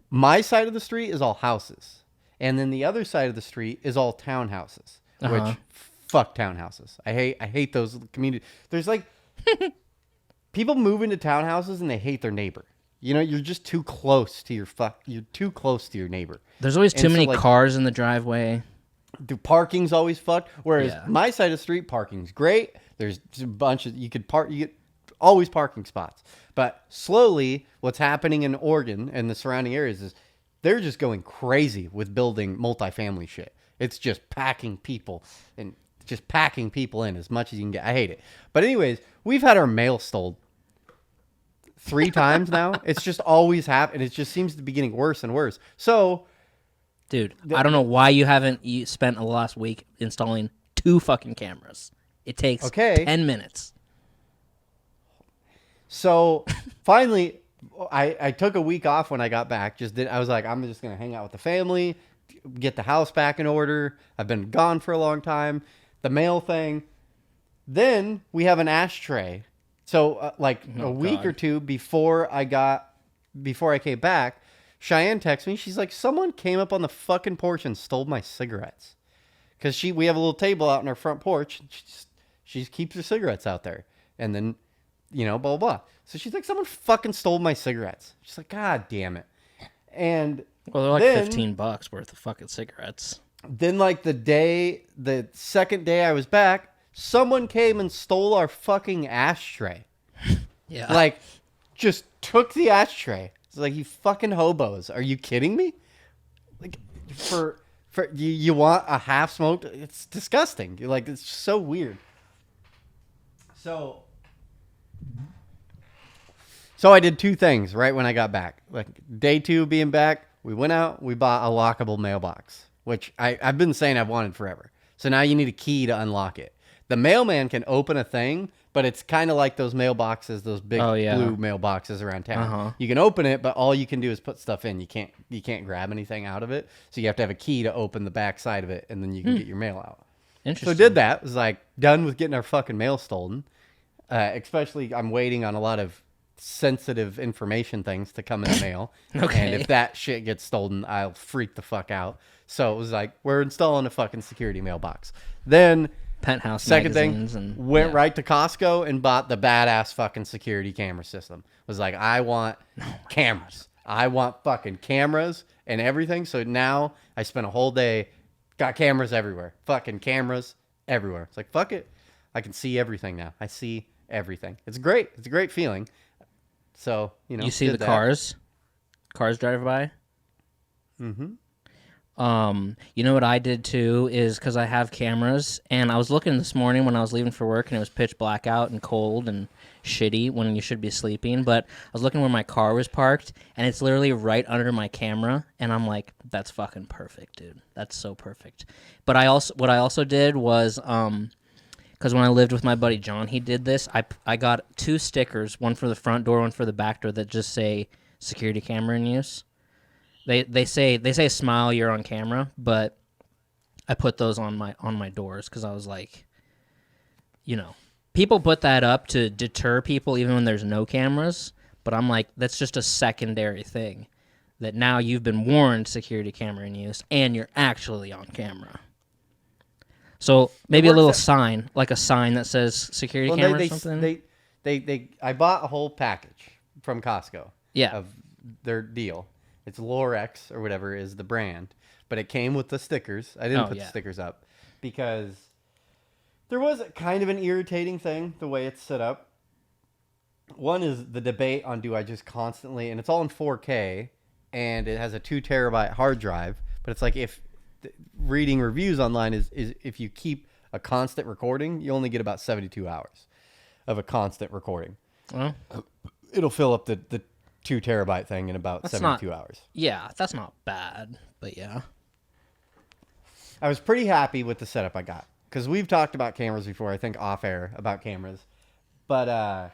my side of the street is all houses, and then the other side of the street is all townhouses, which fuck townhouses. I hate those communities. There's like... People move into townhouses and they hate their neighbor. You're just too close to you're too close to your neighbor. There's always too many cars in the driveway. The parking's always fucked. Whereas my side of the street, parking's great. There's a bunch of, you get always parking spots. But slowly, what's happening in Oregon and the surrounding areas is they're just going crazy with building multifamily shit. It's just packing people in as much as you can get. I hate it. But anyways, we've had our mail stolen 3 times now. It's just always happened. It just seems to be getting worse and worse. So, dude, I don't know why you haven't spent the last week installing 2 fucking cameras. It takes 10 minutes. So, finally, I took a week off when I got back. I was like, I'm just going to hang out with the family, get the house back in order. I've been gone for a long time. The mail thing. Then we have an ashtray. So a week or two before I came back, Cheyenne texts me. She's like, someone came up on the fucking porch and stole my cigarettes. Because we have a little table out in our front porch. She keeps her cigarettes out there. And then, blah, blah, blah. So she's like, someone fucking stole my cigarettes. She's like, God damn it. And they're like $15 worth of fucking cigarettes. Then the second day I was back, someone came and stole our fucking ashtray. Yeah. Just took the ashtray. It's like, you fucking hobos. Are you kidding me? For you want a half smoked? It's disgusting. It's so weird. So I did 2 things right when I got back. Day 2 being back, we went out, we bought a lockable mailbox, which I've been saying I've wanted forever. So now you need a key to unlock it. The mailman can open a thing, but it's kind of like those mailboxes, those big blue mailboxes around town. You can open it, but all you can do is put stuff in. You can't grab anything out of it. So you have to have a key to open the back side of it, and then you can get your mail out. Interesting. So I did that. It was done with getting our fucking mail stolen. Especially, I'm waiting on a lot of sensitive information things to come in the mail. Okay. And if that shit gets stolen, I'll freak the fuck out. So it was we're installing a fucking security mailbox. Then Penthouse second magazines thing, went right to Costco and bought the badass fucking security camera system. Was I want cameras. I want fucking cameras and everything. So now I spent a whole day, got cameras everywhere. Fucking cameras everywhere. It's like, fuck it. I can see everything now. I see everything. It's great. It's a great feeling. So, you see the cars drive by. You know what I did too is because I have cameras, and I was looking this morning when I was leaving for work, and it was pitch black out and cold and shitty when you should be sleeping. But I was looking where my car was parked, and it's literally right under my camera, and I'm like, that's fucking perfect, dude. That's so perfect. But what I also did was because when I lived with my buddy John, he did this. I got 2 stickers, one for the front door, one for the back door, that just say security camera in use. They say smile, you're on camera, but I put those on my doors because I was like, people put that up to deter people even when there's no cameras, but I'm like, that's just a secondary thing. That now you've been warned security camera in use and you're actually on camera. So maybe a little sign, like a sign that says security camera or something. I bought a whole package from Costco. Yeah. Of their deal. It's Lorex or whatever is the brand, but it came with the stickers. I didn't put the stickers up because there was kind of an irritating thing the way it's set up. One is the debate on do I just constantly, and it's all in 4K, and it has a 2 terabyte hard drive, but it's like if reading reviews online is if you keep a constant recording, you only get about 72 hours of a constant recording. Well, it'll fill up the 2 terabyte thing in about 72 hours. Yeah, that's not bad, but yeah. I was pretty happy with the setup I got because we've talked about cameras before, I think off air about cameras, but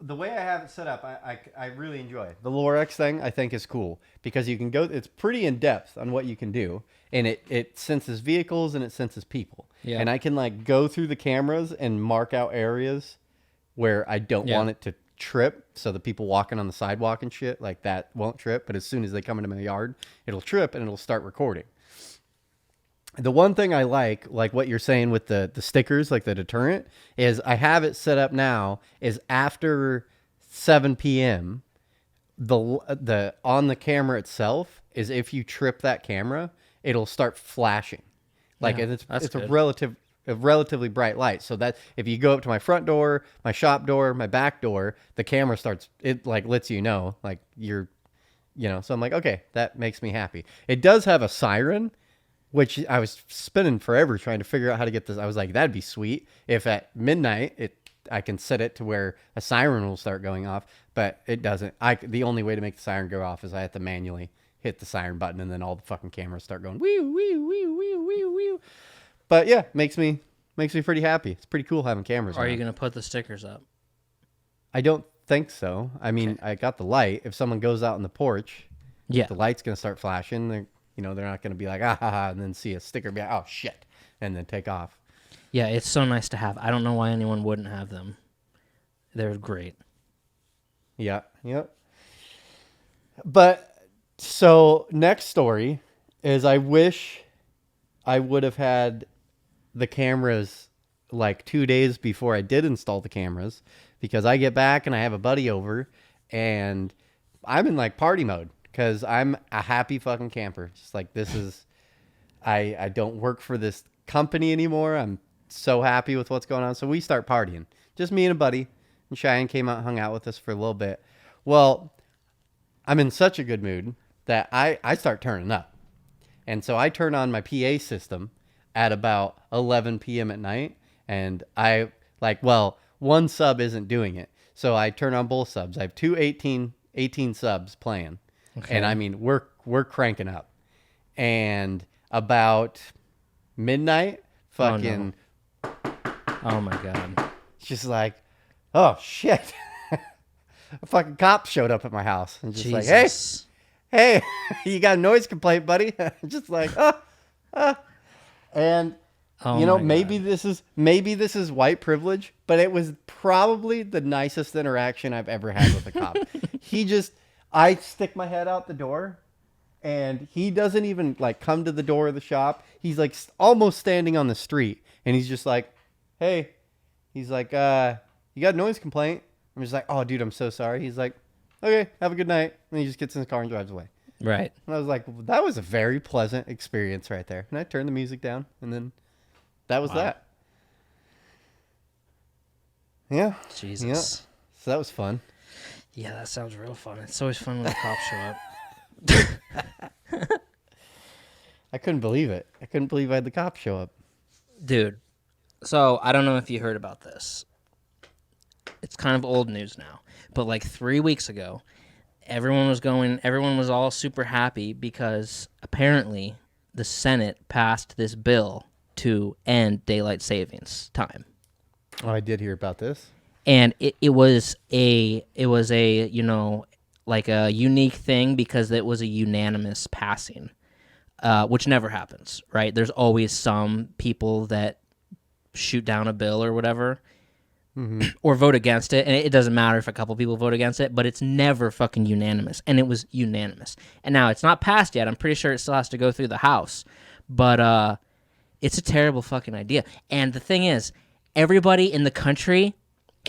the way I have it set up, I really enjoy. The Lorex thing I think is cool because you can go, it's pretty in depth on what you can do, and it senses vehicles and it senses people. Yeah. And I can like go through the cameras and mark out areas where I don't want it to trip, so the people walking on the sidewalk and shit like that won't trip, but as soon as they come into my yard, it'll trip and it'll start recording. The one thing I like what you're saying with the stickers, like the deterrent, is I have it set up now is after 7 p.m. the on the camera itself is if you trip that camera, it'll start flashing. Like it's a relatively bright light. So that if you go up to my front door, my shop door, my back door, the camera starts, it like lets you know, like you're, so I'm like, okay, that makes me happy. It does have a siren, which I was spinning forever trying to figure out how to get this. I was like, that'd be sweet if at midnight I can set it to where a siren will start going off, but it doesn't. The only way to make the siren go off is I have to manually hit the siren button, and then all the fucking cameras start going wee wee wee wee wee wee. But yeah, makes me pretty happy. It's pretty cool having cameras. Are you gonna put the stickers up? I don't think so. I mean, I got the light. If someone goes out on the porch, the light's gonna start flashing. They're not gonna be like ah ha ha, and then see a sticker be like oh shit, and then take off. Yeah, it's so nice to have. I don't know why anyone wouldn't have them. They're great. Yeah. Yep. But so next story is I wish I would have had the cameras like 2 days before I did install the cameras, because I get back and I have a buddy over and I'm in like party mode because I'm a happy fucking camper. Just like this is, I don't work for this company anymore. I'm so happy with what's going on. So we start partying, just me and a buddy, and Cheyenne came out and hung out with us for a little bit. Well, I'm in such a good mood that I start turning up. And so I turn on my PA system at about 11 p.m. at night. And I one sub isn't doing it. So I turn on both subs. I have two 18 subs playing. Okay. And I mean, we're cranking up. And about midnight, fucking. Oh my God. It's just like, oh shit. A fucking cop showed up at my house and just Jesus. like, hey, you got a noise complaint, buddy? Just like, and maybe this is white privilege, but it was probably the nicest interaction I've ever had with a cop. I stick my head out the door, and he doesn't even like come to the door of the shop. He's like almost standing on the street, and he's just like, hey, he's like, you got a noise complaint? I'm just like, oh, dude, I'm so sorry. He's like, okay, have a good night. And he just gets in his car and drives away. Right. And I was like, well, that was a very pleasant experience right there. And I turned the music down, and then that was that. Yeah. Jesus. Yeah. So that was fun. Yeah, that sounds real fun. It's always fun when the cops show up. I couldn't believe it. I couldn't believe I had the cops show up. Dude, so I don't know if you heard about this. It's kind of old news now. But like 3 weeks ago, everyone was all super happy because apparently the Senate passed this bill to end daylight savings time. Oh, I did hear about this. And it was a like a unique thing because it was a unanimous passing, which never happens, right? There's always some people that shoot down a bill or whatever, or vote against it, and it doesn't matter if a couple people vote against it, but it's never fucking unanimous, and it was unanimous. And now it's not passed yet. I'm pretty sure it still has to go through the House, but it's a terrible fucking idea. And the thing is, everybody in the country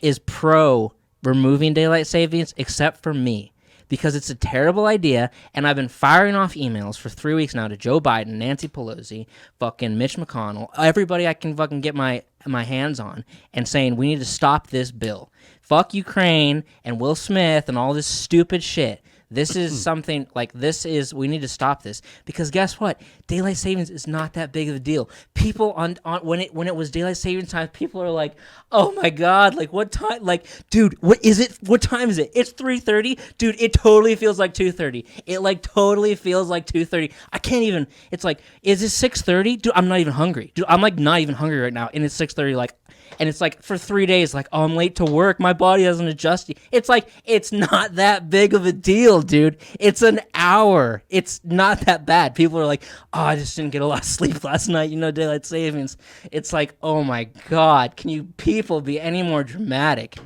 is pro removing daylight savings except for me, because it's a terrible idea, and I've been firing off emails for 3 weeks now to Joe Biden, Nancy Pelosi, fucking Mitch McConnell, everybody I can fucking get my hands on, and saying we need to stop this bill. Fuck Ukraine and Will Smith and all this stupid shit. This is something like we need to stop this, because guess what? Daylight savings is not that big of a deal. People on when it was daylight savings time, people are like, "Oh my god, like what time? Like, dude, what is it? What time is it? It's 3:30, dude. It totally feels like 2:30. It like totally feels like 2:30. I can't even. It's like, is it 6:30? Dude, I'm not even hungry. Dude, I'm like not even hungry right now, and it's 6:30. Like. And it's like for 3 days, like, oh, I'm late to work. My body hasn't adjusted. It's like, it's not that big of a deal, dude. It's an hour. It's not that bad. People are like, oh, I just didn't get a lot of sleep last night. Daylight savings. It's like, oh my God, can you people be any more dramatic?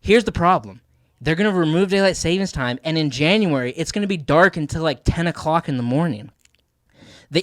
Here's the problem. They're going to remove daylight savings time, and in January, it's going to be dark until like 10 o'clock in the morning.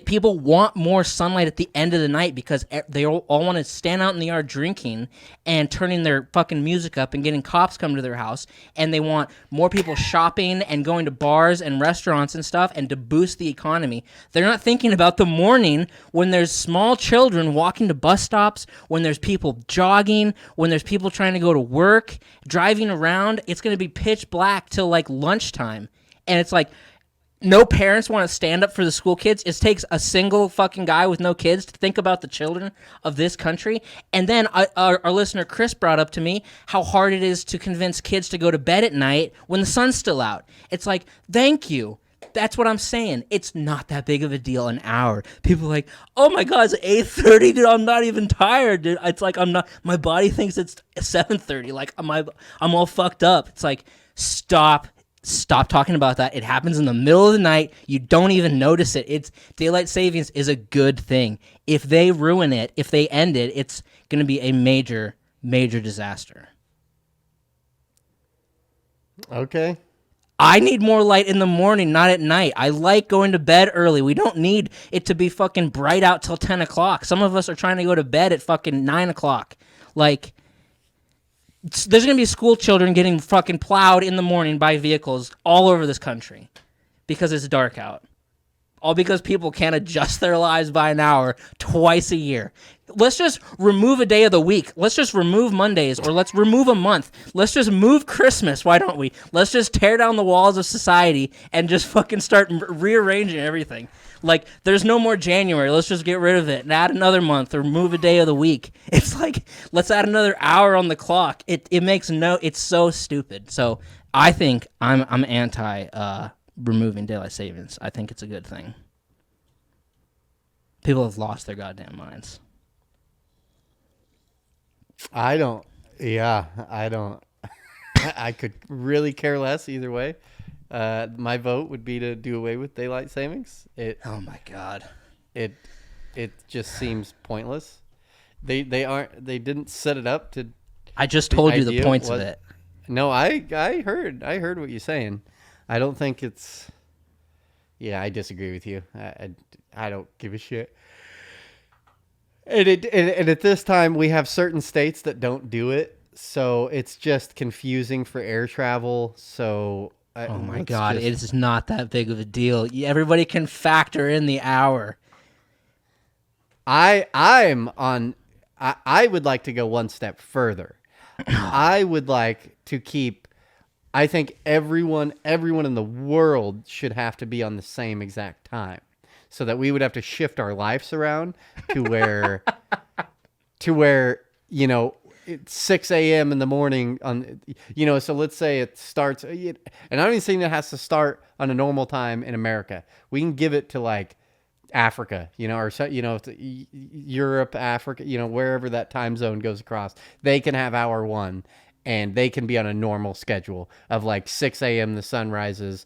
People want more sunlight at the end of the night because they all want to stand out in the yard drinking and turning their fucking music up and getting cops come to their house. And they want more people shopping and going to bars and restaurants and stuff and to boost the economy. They're not thinking about the morning when there's small children walking to bus stops, when there's people jogging, when there's people trying to go to work, driving around. It's going to be pitch black till like lunchtime. And it's like, no parents want to stand up for the school kids. It takes a single fucking guy with no kids to think about the children of this country. And then our listener Chris brought up to me how hard it is to convince kids to go to bed at night when the sun's still out. It's like, thank you. That's what I'm saying. It's not that big of a deal, an hour. People are like, oh my God, it's 8:30, dude. I'm not even tired, dude. It's like my body thinks it's 7:30. Like I'm all fucked up. It's like, stop talking about that. It happens in the middle of the night. You don't even notice it. It's daylight savings is a good thing. If they ruin it, if they end it, it's going to be a major, major disaster. Okay. I need more light in the morning, not at night. I like going to bed early. We don't need it to be fucking bright out till 10 o'clock. Some of us are trying to go to bed at fucking 9 o'clock. Like, there's going to be school children getting fucking plowed in the morning by vehicles all over this country because it's dark out. All because people can't adjust their lives by an hour twice a year. Let's just remove a day of the week. Let's just remove Mondays, or let's remove a month. Let's just move Christmas. Why don't we? Let's just tear down the walls of society and just fucking start rearranging everything. Like, there's no more January. Let's just get rid of it and add another month or move a day of the week. It's like, let's add another hour on the clock. It makes it's so stupid. So I think I'm anti removing daylight savings. I think it's a good thing. People have lost their goddamn minds. I don't. I could really care less either way. My vote would be to do away with daylight savings. Oh my God. It just seems pointless. They didn't set it up to. I just told you the points of it. No, I heard what you're saying. I don't think it's. Yeah, I disagree with you. I don't give a shit. And at this time, we have certain states that don't do it, so it's just confusing for air travel. So Oh my God, it's not that big of a deal. Everybody can factor in the hour. I would like to go one step further. I would like to keep. I think everyone in the world should have to be on the same exact time, so that we would have to shift our lives around to where, it's 6 a.m. in the morning so let's say it starts, and I don't even think it has to start on a normal time in America. We can give it to like Africa, or Europe, Africa, wherever that time zone goes across, they can have hour one and they can be on a normal schedule of like 6 a.m. the sun rises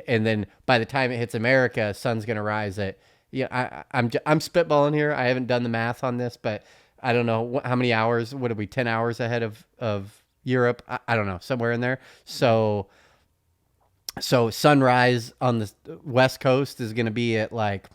and then by the time it hits America, sun's going to rise at, I'm spitballing here. I haven't done the math on this, but I don't know how many hours. What are we, 10 hours ahead of Europe? I don't know, somewhere in there. So sunrise on the West Coast is going to be at like,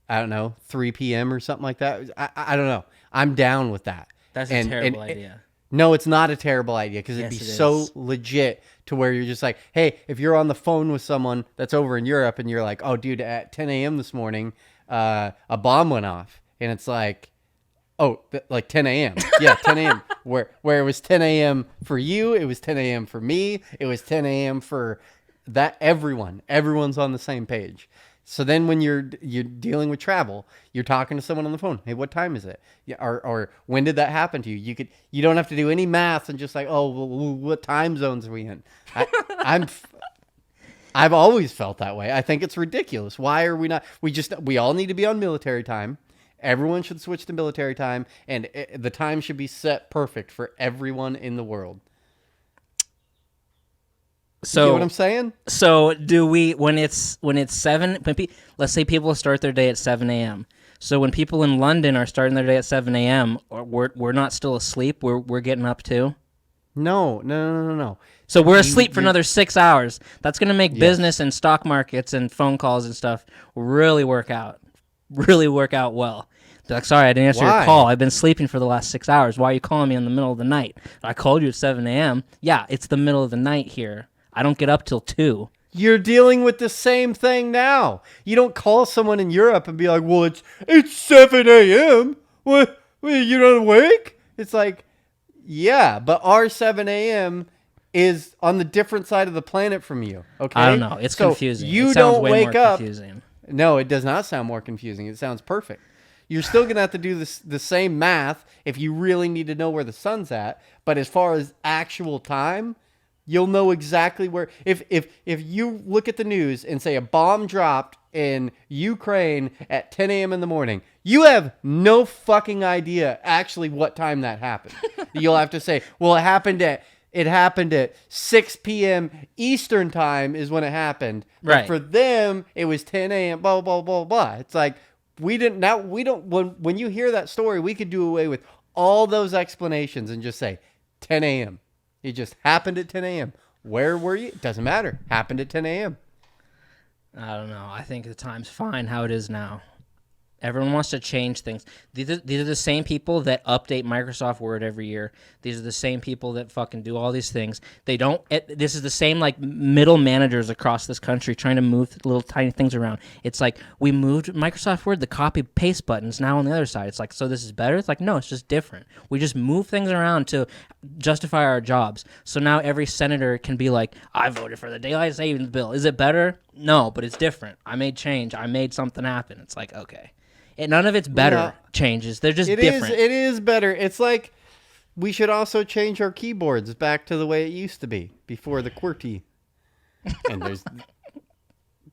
I don't know, 3 p.m. or something like that. I don't know. I'm down with that. That's a terrible idea. No, it's not a terrible idea because it'd be so legit to where you're just like, hey, if you're on the phone with someone that's over in Europe and you're like, oh, dude, at 10 a.m. this morning, a bomb went off. And it's like, oh, like 10 a.m. Yeah, 10 a.m. Where it was 10 a.m. for you, it was 10 a.m. for me, it was 10 a.m. for that everyone's on the same page. So then when you're dealing with travel, you're talking to someone on the phone. Hey, what time is it? Yeah, or when did that happen to you? You don't have to do any math and just like, oh, well, what time zones are we in? I've always felt that way. I think it's ridiculous. Why are we not? We all need to be on military time. Everyone should switch to military time, and the time should be set perfect for everyone in the world. So, you know what I'm saying? So do we, when it's 7, let's say people start their day at 7 a.m. So when people in London are starting their day at 7 a.m., we're not still asleep, we're getting up too? No. So we're asleep for another 6 hours. That's going to make business and stock markets and phone calls and stuff really work out well. They're like, sorry, I didn't answer your call. I've been sleeping for the last 6 hours. Why are you calling me in the middle of the night? I called you at 7 a.m. Yeah, it's the middle of the night here. I don't get up till 2. You're dealing with the same thing now. You don't call someone in Europe and be like, well, it's 7 a.m. What, you're not awake? It's like, yeah, but our 7 a.m. is on the different side of the planet from you. Okay, I don't know. It's confusing. You don't wake up. Confusing. No, it does not sound more confusing. It sounds perfect. You're still going to have to do the same math if you really need to know where the sun's at. But as far as actual time, you'll know exactly where. If you look at the news and say a bomb dropped in Ukraine at 10 a.m. in the morning, you have no fucking idea actually what time that happened. You'll have to say, well, it happened at 6 p.m. Eastern time is when it happened. But right. For them, it was 10 a.m. Blah, blah, blah, blah. It's like, when you hear that story, we could do away with all those explanations and just say 10 a.m. It just happened at 10 a.m. Where were you? It doesn't matter. Happened at 10 a.m. I don't know. I think the time's fine how it is now. Everyone wants to change things. These are the same people that update Microsoft Word every year. These are the same people that fucking do all these things. This is the same like middle managers across this country trying to move little tiny things around. It's like we moved Microsoft Word, the copy paste button's now on the other side. It's like, so this is better? It's like, no, it's just different. We just move things around to justify our jobs. So now every senator can be like, I voted for the daylight savings bill. Is it better? No, but it's different. I made change. I made something happen. It's like, okay. None of it's better changes. They're just different. It is better. It's like we should also change our keyboards back to the way it used to be before the QWERTY. And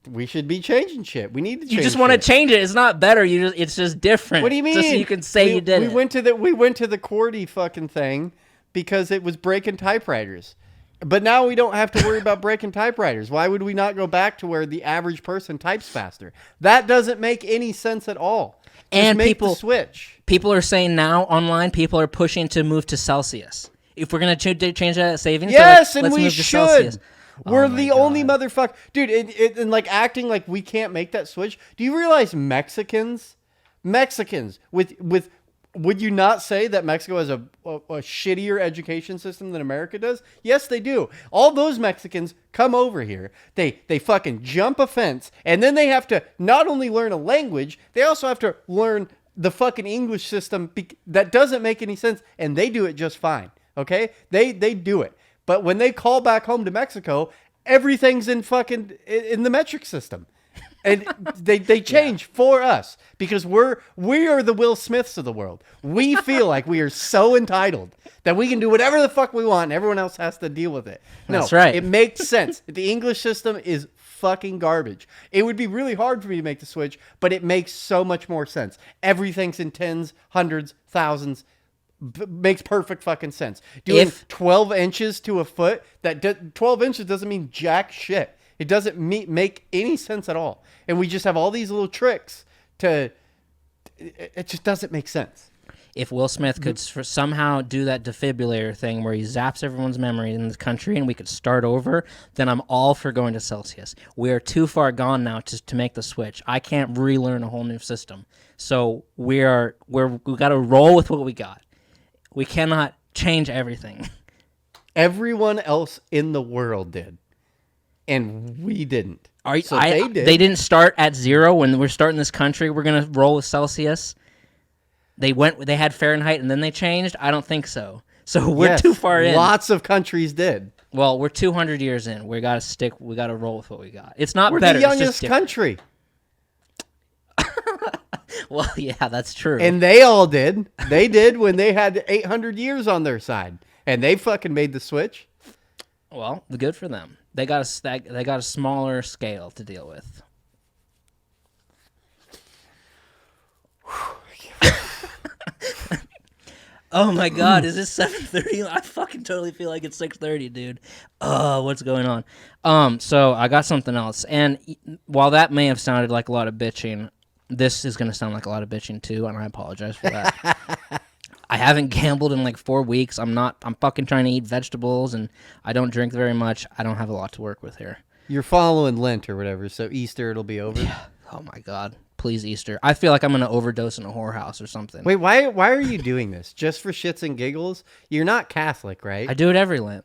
we should be changing shit. We need to change You just want to change it. It's not better. It's just different. What do you mean? Just so you can say you did it. We went to the QWERTY fucking thing because it was breaking typewriters. But now we don't have to worry about breaking typewriters. Why would we not go back to where the average person types faster? That doesn't make any sense at all. And make the switch. People are saying now online, people are pushing to move to Celsius. If we're going to change that at savings, yes, and we should. We're the only motherfucker. Dude, and like acting like we can't make that switch. Do you realize Mexicans with Would you not say that Mexico has a shittier education system than America does? Yes, they do. All those Mexicans come over here. They fucking jump a fence, and then they have to not only learn a language, they also have to learn the fucking English system that doesn't make any sense, and they do it just fine. Okay? They do it. But when they call back home to Mexico, everything's in the metric system. And they change for us because we are the Will Smiths of the world. We feel like we are so entitled that we can do whatever the fuck we want and everyone else has to deal with it. No, that's right. It makes sense. The English system is fucking garbage. It would be really hard for me to make the switch, but it makes so much more sense. Everything's in tens, hundreds, thousands. Makes perfect fucking sense. Doing 12 inches to a foot, 12 inches doesn't mean jack shit. It doesn't make any sense at all. And we just have all these little tricks it just doesn't make sense. If Will Smith could somehow do that defibrillator thing where he zaps everyone's memory in this country and we could start over, then I'm all for going to Celsius. We're too far gone now to make the switch. I can't relearn a whole new system. So we got to roll with what we got. We cannot change everything. Everyone else in the world did. And we didn't. They did. They didn't start at 0 when we're starting this country. We're gonna roll with Celsius. They had Fahrenheit and then they changed. I don't think so. So we're too far in. Lots of countries did. Well, we're 200 years in. We gotta roll with what we got. It's not we're better. We're the youngest country. Well, yeah, that's true. And they all did. They did when they had 800 years on their side, and they fucking made the switch. Well, good for them. They got a smaller scale to deal with. Oh my God, is it 7:30? I fucking totally feel like it's 6:30, dude. Oh, what's going on? So I got something else, and while that may have sounded like a lot of bitching, this is gonna sound like a lot of bitching too, and I apologize for that. I haven't gambled in like 4 weeks. I'm fucking trying to eat vegetables, and I don't drink very much. I don't have a lot to work with here. You're following Lent or whatever, so Easter it'll be over. Yeah. Oh my God. Please, Easter. I feel like I'm going to overdose in a whorehouse or something. Wait, why are you doing this? Just for shits and giggles? You're not Catholic, right? I do it every Lent.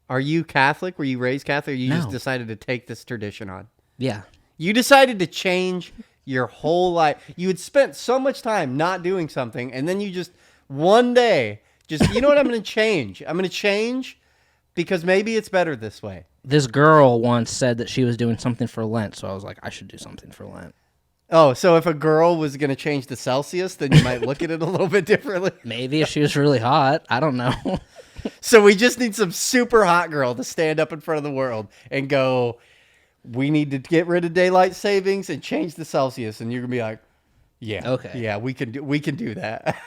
Are you Catholic? Were you raised Catholic, or you No. just decided to take this tradition on? Yeah. You decided to change your whole life. You had spent so much time not doing something, and then you just, one day, you know what, I'm going to change. I'm going to change because maybe it's better this way. This girl once said that she was doing something for Lent, so I was like, I should do something for Lent. Oh, so if a girl was going to change the Celsius, then you might look at it a little bit differently? Maybe if she was really hot. I don't know. So we just need some super hot girl to stand up in front of the world and go, we need to get rid of daylight savings and change the Celsius. And you're going to be like, yeah. Okay. Yeah, we can do that.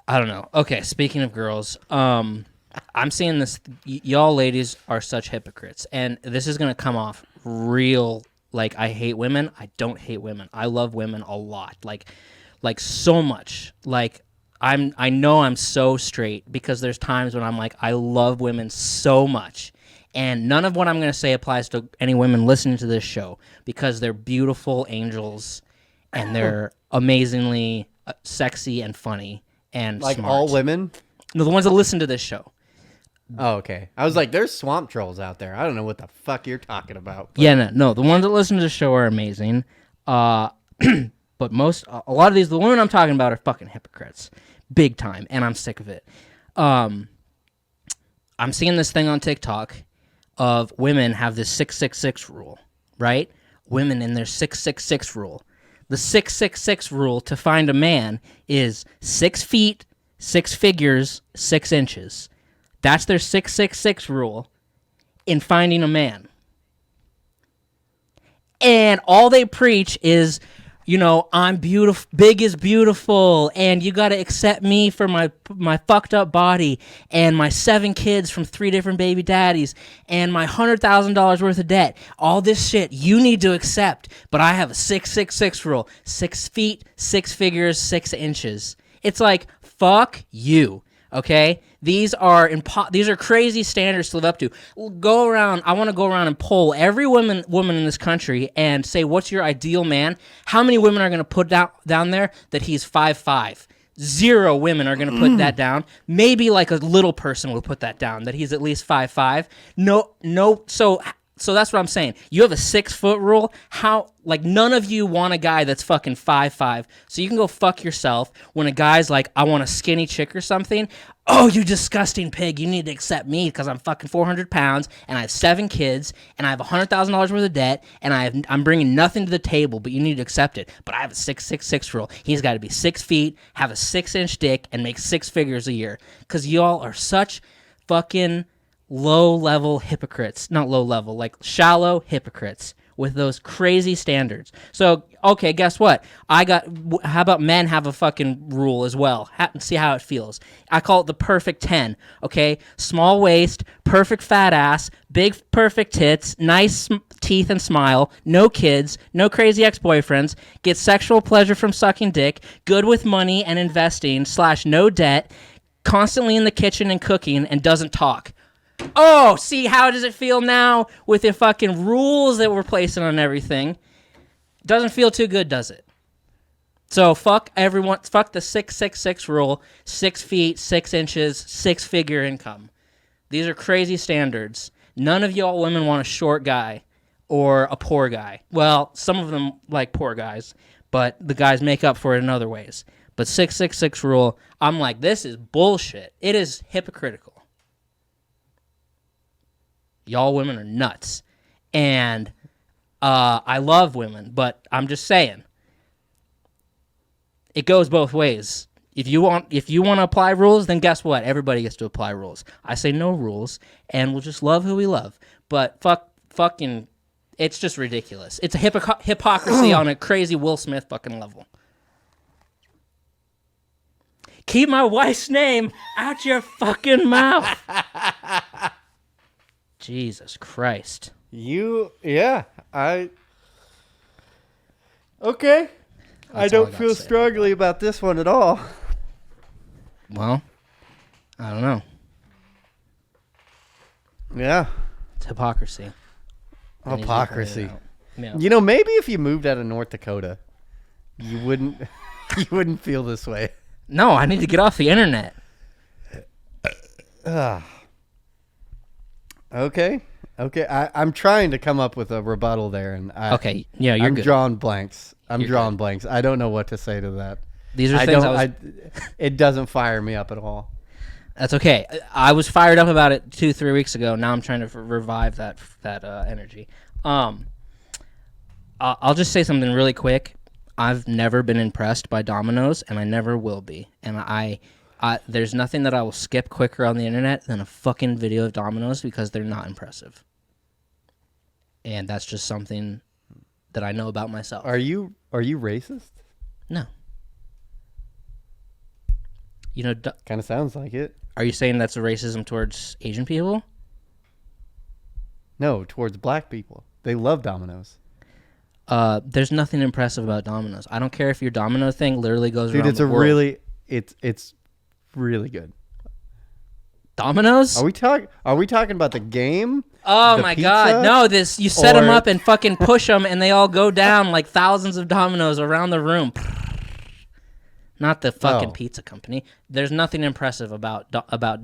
I don't know. Okay, speaking of girls, I'm seeing this. Y'all ladies are such hypocrites. And this is going to come off real. Like, I hate women. I don't hate women. I love women a lot. Like so much. Like, I know I'm so straight because there's times when I'm like, I love women so much. And none of what I'm going to say applies to any women listening to this show because they're beautiful angels and they're amazingly sexy and funny and like smart. all women? No, the ones that listen to this show. Oh, okay. I was like, there's swamp trolls out there. I don't know what the fuck you're talking about. But... Yeah, no. The ones that listen to the show are amazing. But a lot of these, the women I'm talking about are fucking hypocrites. Big time. And I'm sick of it. I'm seeing this thing on TikTok of women have this 666 rule, right? Women in their 666 rule. The 666 rule to find a man is 6 feet, 6 figures, 6 inches. That's their 666 rule in finding a man. And all they preach is, you know, I'm beautiful, big is beautiful, and you got to accept me for my fucked up body, and my 7 kids from 3 different baby daddies, and my $100,000 worth of debt. All this shit you need to accept, but I have a 666 rule. 6 feet, 6 figures, 6 inches. It's like, fuck you. Okay? These are crazy standards to live up to. Go around. I want to go around and poll every woman in this country and say, what's your ideal man? How many women are going to put down there that he's 5'5"? 0 women are going to put that down. Maybe like a little person will put that down, that he's at least 5'5". No. So that's what I'm saying. You have a 6-foot rule. How, like, none of you want a guy that's fucking 5'5". So you can go fuck yourself when a guy's like, I want a skinny chick or something. Oh, you disgusting pig. You need to accept me because I'm fucking 400 pounds and I have 7 kids and I have $100,000 worth of debt and I'm bringing nothing to the table, but you need to accept it. But I have a 6'6" rule. He's got to be 6 feet, have a 6-inch dick, and make 6 figures a year. Because y'all are such fucking low-level hypocrites. Not low-level, like shallow hypocrites with those crazy standards. So, okay, guess what? How about men have a fucking rule as well? See how it feels. I call it the perfect 10, okay? Small waist, perfect fat ass, big perfect tits, nice teeth and smile, no kids, no crazy ex-boyfriends, gets sexual pleasure from sucking dick, good with money and investing, / no debt, constantly in the kitchen and cooking, and doesn't talk. Oh, see, how does it feel now with the fucking rules that we're placing on everything? Doesn't feel too good, does it? So fuck everyone. Fuck the 6'6" rule. 6 feet, 6 inches, 6-figure income. These are crazy standards. None of y'all women want a short guy or a poor guy. Well, some of them like poor guys, but the guys make up for it in other ways. But 6'6" rule, I'm like, this is bullshit. It is hypocritical. Y'all women are nuts. And I love women, but I'm just saying, it goes both ways. If you want to apply rules, then guess what? Everybody gets to apply rules. I say no rules, and we'll just love who we love. But fucking, it's just ridiculous. It's a hypocrisy on a crazy Will Smith fucking level. Keep my wife's name out your fucking mouth. Jesus Christ. Okay. I don't feel strongly about this one at all. Well, I don't know. Yeah. It's hypocrisy. Hypocrisy. Yeah. You know, maybe if you moved out of North Dakota, you wouldn't feel this way. No, I need to get off the internet. Okay. I'm trying to come up with a rebuttal there, and okay, yeah, you're I'm good. drawing blanks. I'm You're drawing good. blanks. I don't know what to say to that. These are things it doesn't fire me up at all. That's okay. I was fired up about it 2-3 weeks ago. Now I'm trying to revive that energy. I'll just say something really quick. I've never been impressed by Domino's, and I never will be. And there's nothing that I will skip quicker on the internet than a fucking video of Domino's because they're not impressive. And that's just something that I know about myself. Are you racist? No. You know, kind of sounds like it. Are you saying that's a racism towards Asian people? No, towards black people. They love Domino's. There's nothing impressive about Domino's. I don't care if your Domino thing literally goes around the world. It's really good. Domino's? Are we talking about the game? Oh my God! No, you set them up and fucking push them, and they all go down like thousands of dominoes around the room. Not the fucking pizza company. There's nothing impressive about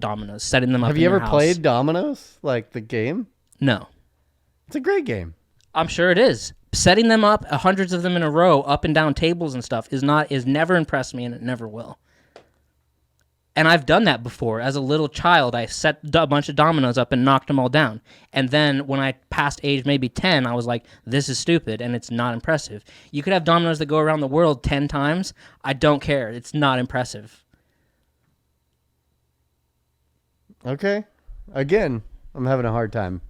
Domino's. Setting them up. Have you ever played Domino's, like the game? No. It's a great game. I'm sure it is. Setting them up, hundreds of them in a row, up and down tables and stuff, is never impressed me, and it never will. And I've done that before. As a little child, I set a bunch of dominoes up and knocked them all down. And then when I passed age maybe 10, I was like, this is stupid, and it's not impressive. You could have dominoes that go around the world 10 times. I don't care. It's not impressive. Okay. Again, I'm having a hard time.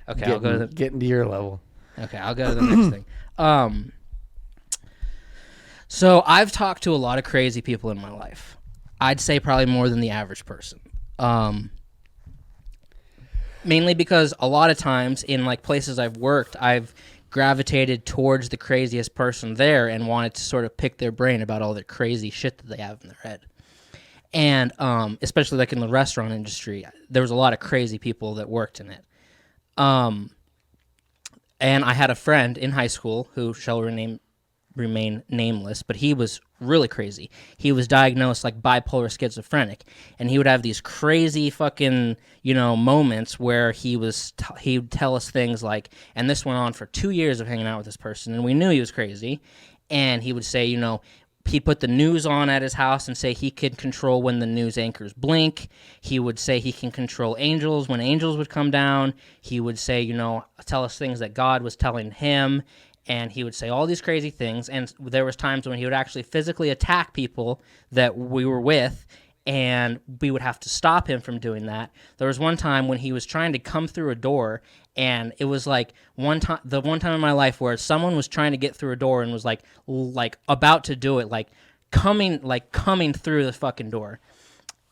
Okay, I'll go to getting to your level. Okay, I'll go to the next thing. So I've talked to a lot of crazy people in my life. I'd say probably more than the average person. Mainly because a lot of times in like places I've worked, I've gravitated towards the craziest person there and wanted to sort of pick their brain about all the crazy shit that they have in their head. And especially like in the restaurant industry, there was a lot of crazy people that worked in it. And I had a friend in high school who shall remain nameless, but he was really crazy. He was diagnosed like bipolar schizophrenic, and he would have these crazy fucking, moments where he would tell us things like, and this went on for 2 years of hanging out with this person, and we knew he was crazy, and he would say, he put the news on at his house and say he could control when the news anchors blink. He would say he can control angels when angels would come down. He would say, tell us things that God was telling him. And he would say all these crazy things. And there was times when he would actually physically attack people that we were with, and we would have to stop him from doing that. There was one time when he was trying to come through a door, and it was like the one time in my life where someone was trying to get through a door and was like about to do it, like coming through the fucking door,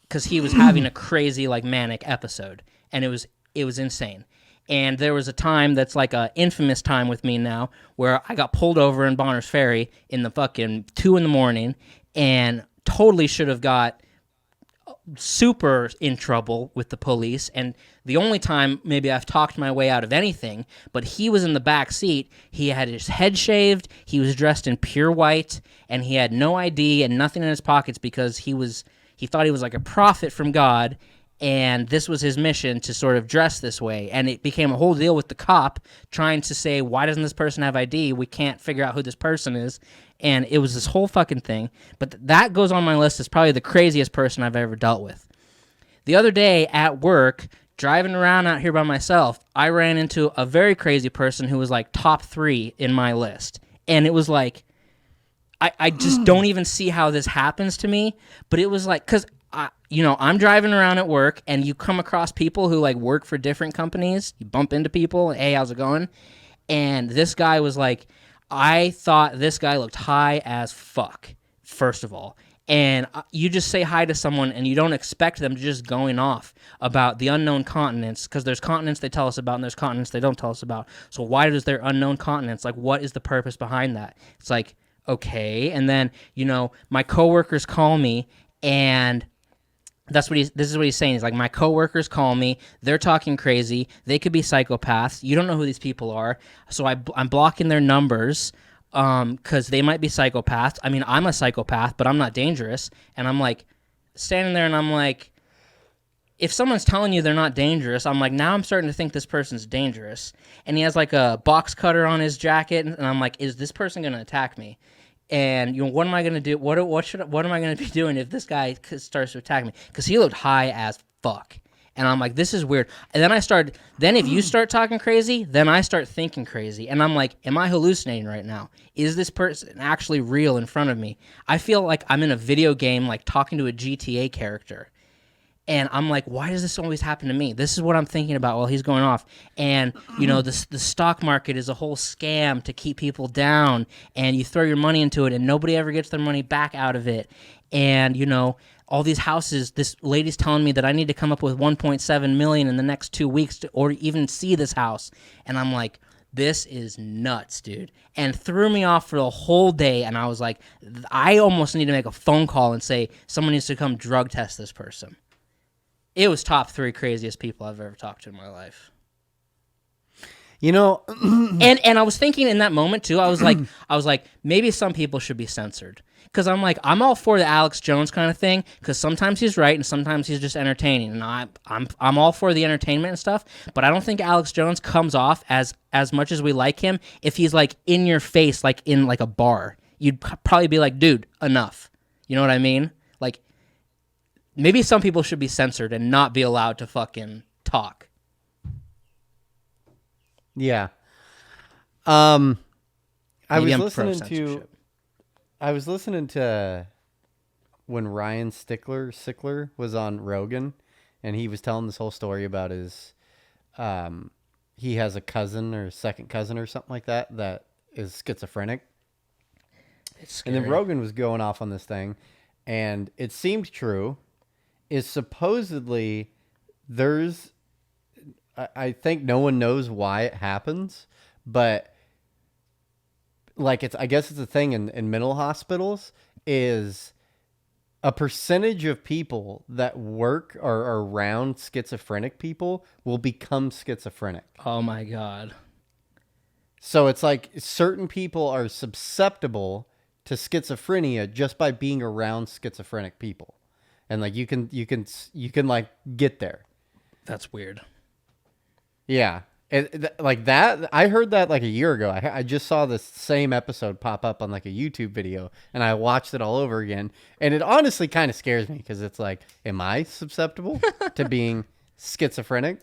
because he was having a crazy like manic episode, and it was insane. And there was a time that's like a infamous time with me now where I got pulled over in Bonners Ferry in the fucking 2 a.m. and totally should have got super in trouble with the police. And the only time maybe I've talked my way out of anything, but he was in the back seat. He had his head shaved. He was dressed in pure white, and he had no ID and nothing in his pockets because he thought he was like a prophet from God. And this was his mission, to sort of dress this way. And it became a whole deal with the cop trying to say, why doesn't this person have ID? We can't figure out who this person is. And it was this whole fucking thing. But that goes on my list as probably the craziest person I've ever dealt with. The other day at work, driving around out here by myself, I ran into a very crazy person who was like top 3 in my list. And it was like, I just don't even see how this happens to me. But it was like, because I'm driving around at work, and you come across people who like work for different companies. You bump into people, and, hey, how's it going? And this guy was like, I thought this guy looked high as fuck, first of all. And you just say hi to someone, and you don't expect them to just going off about the unknown continents, because there's continents they tell us about, and there's continents they don't tell us about. So why does there unknown continents? Like, what is the purpose behind that? It's like, okay. And then, my coworkers call me, and this is what he's saying. He's like, my coworkers call me. They're talking crazy. They could be psychopaths. You don't know who these people are. So I'm blocking their numbers because they might be psychopaths. I mean, I'm a psychopath, but I'm not dangerous. And I'm like standing there, and I'm like, if someone's telling you they're not dangerous, I'm like, now I'm starting to think this person's dangerous. And he has like a box cutter on his jacket, and I'm like, is this person going to attack me? And what am I gonna do? What am I gonna be doing if this guy starts to attack me? Because he looked high as fuck, and I'm like, this is weird. And then if you start talking crazy, then I start thinking crazy, and I'm like, am I hallucinating right now? Is this person actually real in front of me? I feel like I'm in a video game, like talking to a GTA character. And I'm like, why does this always happen to me? This is what I'm thinking about while he's going off. And, the stock market is a whole scam to keep people down. And you throw your money into it, and nobody ever gets their money back out of it. And, all these houses, this lady's telling me that I need to come up with $1.7 million in the next 2 weeks or even see this house. And I'm like, this is nuts, dude. And threw me off for the whole day. And I was like, I almost need to make a phone call and say, someone needs to come drug test this person. It was top 3 craziest people I've ever talked to in my life. And I was thinking in that moment too. I was like, maybe some people should be censored, because I'm like, I'm all for the Alex Jones kind of thing, because sometimes he's right and sometimes he's just entertaining, and I'm all for the entertainment and stuff. But I don't think Alex Jones comes off as much as we like him if he's like in your face, like in like a bar. You'd probably be like, dude, enough. You know what I mean? Like, maybe some people should be censored and not be allowed to fucking talk. Yeah. I was listening to when Ryan Stickler was on Rogan, and he was telling this whole story about his he has a cousin or a second cousin or something like that is schizophrenic. It's scary. And then Rogan was going off on this thing, and it seemed true. Is supposedly there's, I think no one knows why it happens, but like I guess it's a thing in mental hospitals, is a percentage of people that work or are around schizophrenic people will become schizophrenic. Oh my God. So it's like certain people are susceptible to schizophrenia just by being around schizophrenic people. And like you can like get there. That's weird. Yeah. Like that, I heard that like a year ago. I just saw this same episode pop up on like a YouTube video, and I watched it all over again. And it honestly kind of scares me because it's like, am I susceptible to being schizophrenic?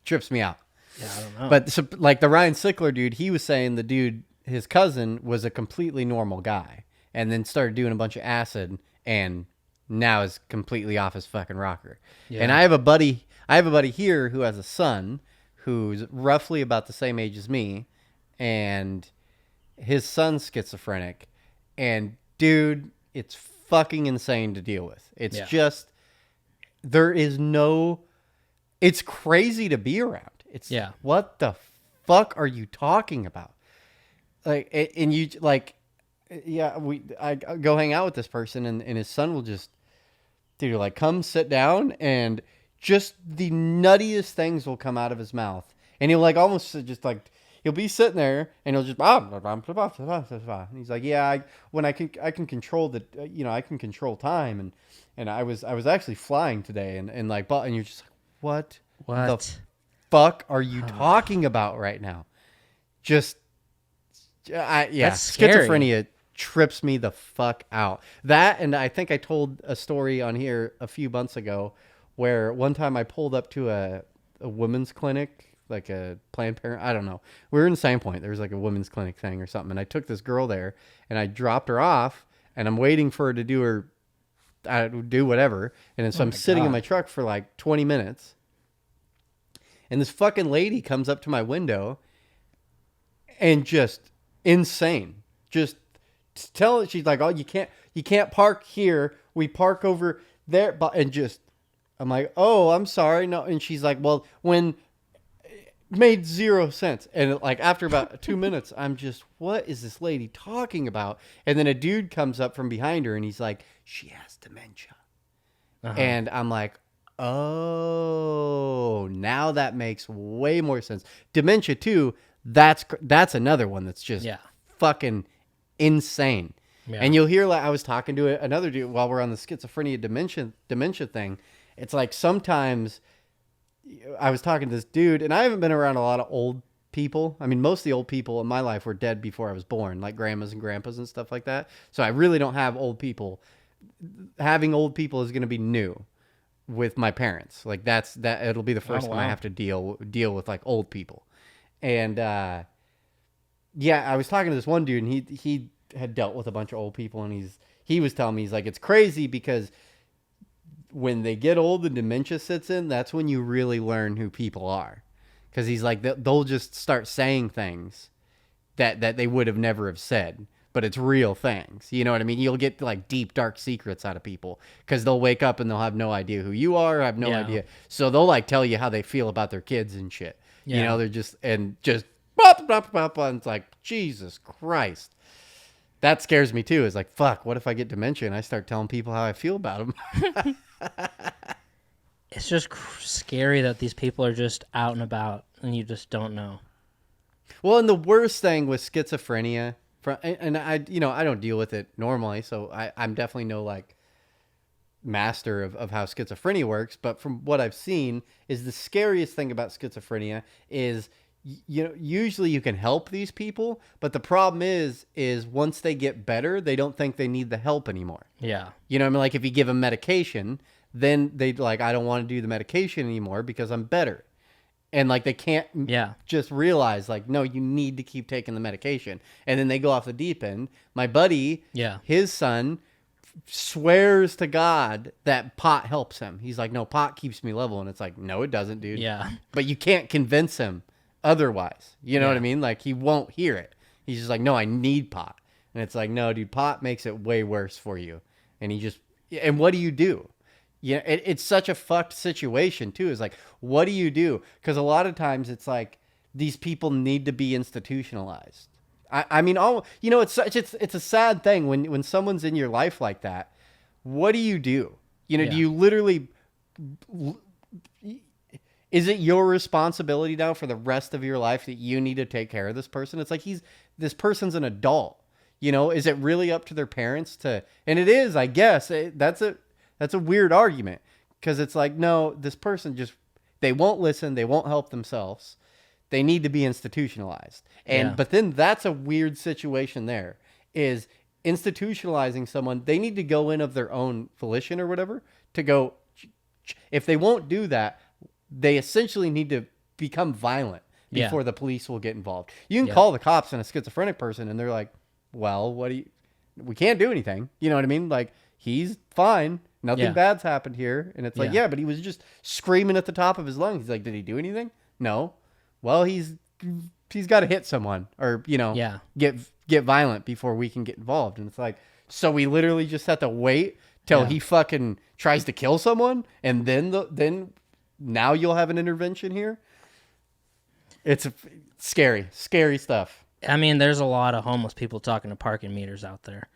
Trips me out. Yeah, I don't know. But so, like the Ryan Sickler dude, he was saying the dude, his cousin, was a completely normal guy, and then started doing a bunch of acid, and now is completely off his fucking rocker. Yeah. And I have a buddy here who has a son who's roughly about the same age as me, and his son's schizophrenic. And dude, it's fucking insane to deal with. It's just, it's crazy to be around. It's what the fuck are you talking about? Like, and you like, I go hang out with this person, and his son will just, dude, like, come sit down, and just the nuttiest things will come out of his mouth. And he'll like almost just like, he'll be sitting there and he'll just, and he's like, yeah, I can control I can control time. And I was actually flying today, and like, and you're just like, what the fuck are you talking about right now? Just, That's scary. Schizophrenia trips me the fuck out. That, and I think I told a story on here a few months ago where one time I pulled up to a women's clinic, like a Planned Parenthood. I don't know. We were in Sandpoint. There was like a women's clinic thing or something. And I took this girl there, and I dropped her off, and I'm waiting for her to do whatever. And then so I'm sitting in my truck for like 20 minutes. And this fucking lady comes up to my window and just insane. Just tell it. She's like, oh, you can't park here. We park over there. And just, I'm like, oh, I'm sorry. No. And she's like, well, when made zero sense. And like after about 2 minutes, I'm just, what is this lady talking about? And then a dude comes up from behind her, and he's like, she has dementia. And I'm like, oh, now that makes way more sense. Dementia too. That's another one that's just fucking insane. Yeah. And you'll hear, like, I was talking to another dude while we're on the schizophrenia dementia thing. It's like sometimes I was talking to this dude, and I haven't been around a lot of old people. I mean, most of the old people in my life were dead before I was born, like grandmas and grandpas and stuff like that. So I really don't have old people. Having old people is going to be new with my parents. Like that it'll be the first time I have to deal with like old people. And I was talking to this one dude, and he had dealt with a bunch of old people, and he was telling me, he's like, it's crazy because when they get old and dementia sits in, that's when you really learn who people are. Because he's like, they'll just start saying things that they would have never have said, but it's real things. You know what I mean? You'll get like deep, dark secrets out of people because they'll wake up and they'll have no idea who you are, have no idea. So they'll like tell you how they feel about their kids and shit. Yeah. You know, they're just bop, bop, bop, and it's like, Jesus Christ. That scares me too. It's like, fuck, what if I get dementia and I start telling people how I feel about them? It's just scary that these people are just out and about and you just don't know. Well, and the worst thing with schizophrenia, and I don't deal with it normally, so I'm definitely no like master of how schizophrenia works, but from what I've seen is the scariest thing about schizophrenia is, usually you can help these people, but the problem is once they get better, they don't think they need the help anymore. Yeah. You know what I mean? Like if you give them medication, then they like, I don't want to do the medication anymore because I'm better. And like they can't just realize like, no, you need to keep taking the medication. And then they go off the deep end. My buddy, his son swears to God that pot helps him. He's like, no, pot keeps me level. And it's like, no, it doesn't, dude. Yeah. But you can't convince him otherwise. You know what I mean? Like he won't hear it. He's just like, no, I need pot. And it's like, no, dude, pot makes it way worse for you. And and what do you do? Yeah, it's such a fucked situation too. It's like, what do you do? Because a lot of times it's like these people need to be institutionalized. I mean, it's a sad thing when someone's in your life like that. What do? Do you literally? Is it your responsibility now for the rest of your life that you need to take care of this person? It's like this person's an adult. Is it really up to their parents to? And it is, I guess. That's a weird argument because it's like, no, this person they won't listen. They won't help themselves. They need to be institutionalized. But then that's a weird situation there is institutionalizing someone. They need to go in of their own volition or whatever to go. If they won't do that, they essentially need to become violent before the police will get involved. You can call the cops on a schizophrenic person and they're like, well, we can't do anything. You know what I mean? Like, he's fine. Nothing bad's happened here. And it's like, but he was just screaming at the top of his lungs. He's like, did he do anything? No. Well, he's got to hit someone or, get violent before we can get involved. And it's like, so we literally just have to wait till he fucking tries to kill someone. And then now you'll have an intervention here. It's scary stuff. I mean, there's a lot of homeless people talking to parking meters out there.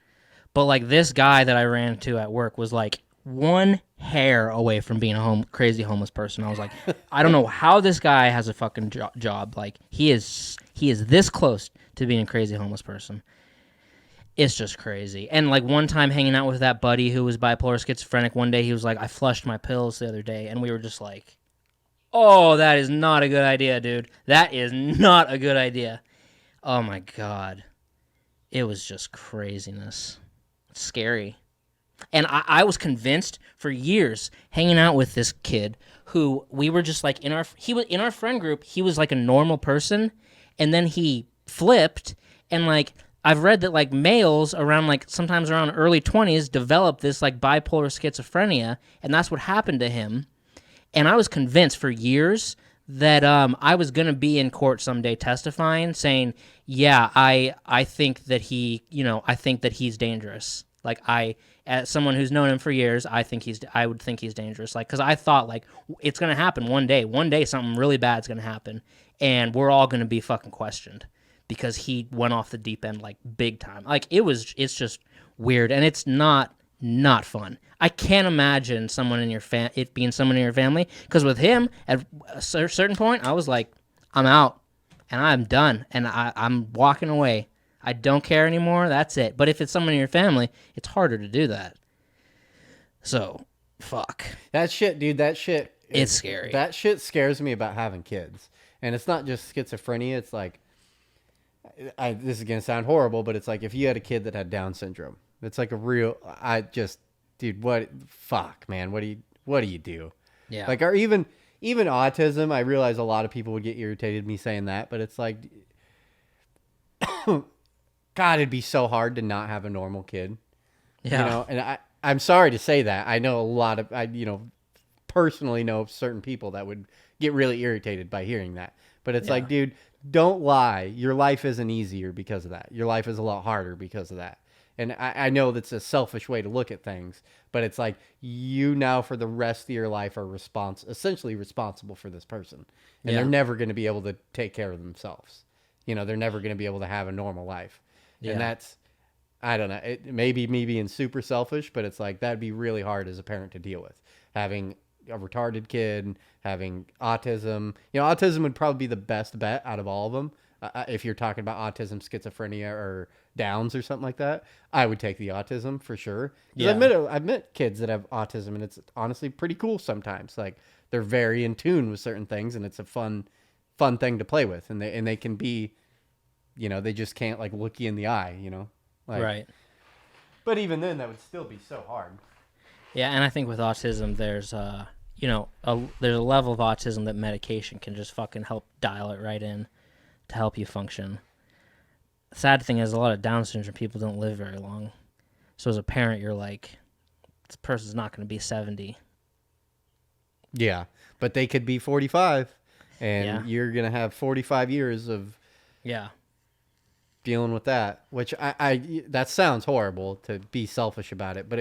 But, like, this guy that I ran to at work was, like, one hair away from being a crazy homeless person. I was like, I don't know how this guy has a fucking job. Like, he is this close to being a crazy homeless person. It's just crazy. And, like, one time hanging out with that buddy who was bipolar schizophrenic, one day he was like, I flushed my pills the other day. And we were just like, oh, that is not a good idea, dude. That is not a good idea. Oh, my God. It was just craziness. It's scary. And I was convinced for years, hanging out with this kid who we were just like in our friend group, he was like a normal person, and then he flipped, and like I've read that like males around like sometimes around early 20s develop this like bipolar schizophrenia, and that's what happened to him. And I was convinced for years that I was going to be in court someday testifying, saying, yeah, I think that I think that he's dangerous. Like, as someone who's known him for years, I would think he's dangerous. Like, because I thought, like, it's going to happen one day. One day something really bad's going to happen, and we're all going to be fucking questioned because he went off the deep end, like, big time. Like, it's just weird, and it's not fun. I can't imagine someone in it being someone in your family, because with him, at a certain point, I was like, I'm out, and I'm done, and I'm walking away. I don't care anymore. That's it. But if it's someone in your family, it's harder to do that. So, fuck. That shit, dude, it's scary. That shit scares me about having kids. And it's not just schizophrenia. It's like, this is going to sound horrible, but it's like if you had a kid that had Down syndrome, it's like dude, fuck, man, what do you do? Yeah. Like, or even autism, I realize a lot of people would get irritated me saying that, but it's like, God, it'd be so hard to not have a normal kid. Yeah. And I'm sorry to say that. I know personally know certain people that would get really irritated by hearing that. But it's like, dude, don't lie. Your life isn't easier because of that. Your life is a lot harder because of that. And I know that's a selfish way to look at things, but it's like you now for the rest of your life are essentially responsible for this person. And they're never going to be able to take care of themselves. They're never going to be able to have a normal life. Yeah. And that's, I don't know, it may be me being super selfish, but it's like, that'd be really hard as a parent to deal with. Having a retarded kid, having autism. Autism would probably be the best bet out of all of them. If you're talking about autism, schizophrenia, or Downs or something like that, I would take the autism for sure. Yeah. I've met kids that have autism, and it's honestly pretty cool sometimes. Like, they're very in tune with certain things, and it's a fun thing to play with. And they can be, they just can't like look you in the eye, like, right. But even then, that would still be so hard. Yeah, and I think with autism, there's there's a level of autism that medication can just fucking help dial it right in to help you function. The sad thing is, a lot of Down syndrome people don't live very long. So as a parent, you're like, this person's not going to be 70. Yeah, but they could be 45, and you're going to have 45 years of dealing with that, which I that sounds horrible to be selfish about it, but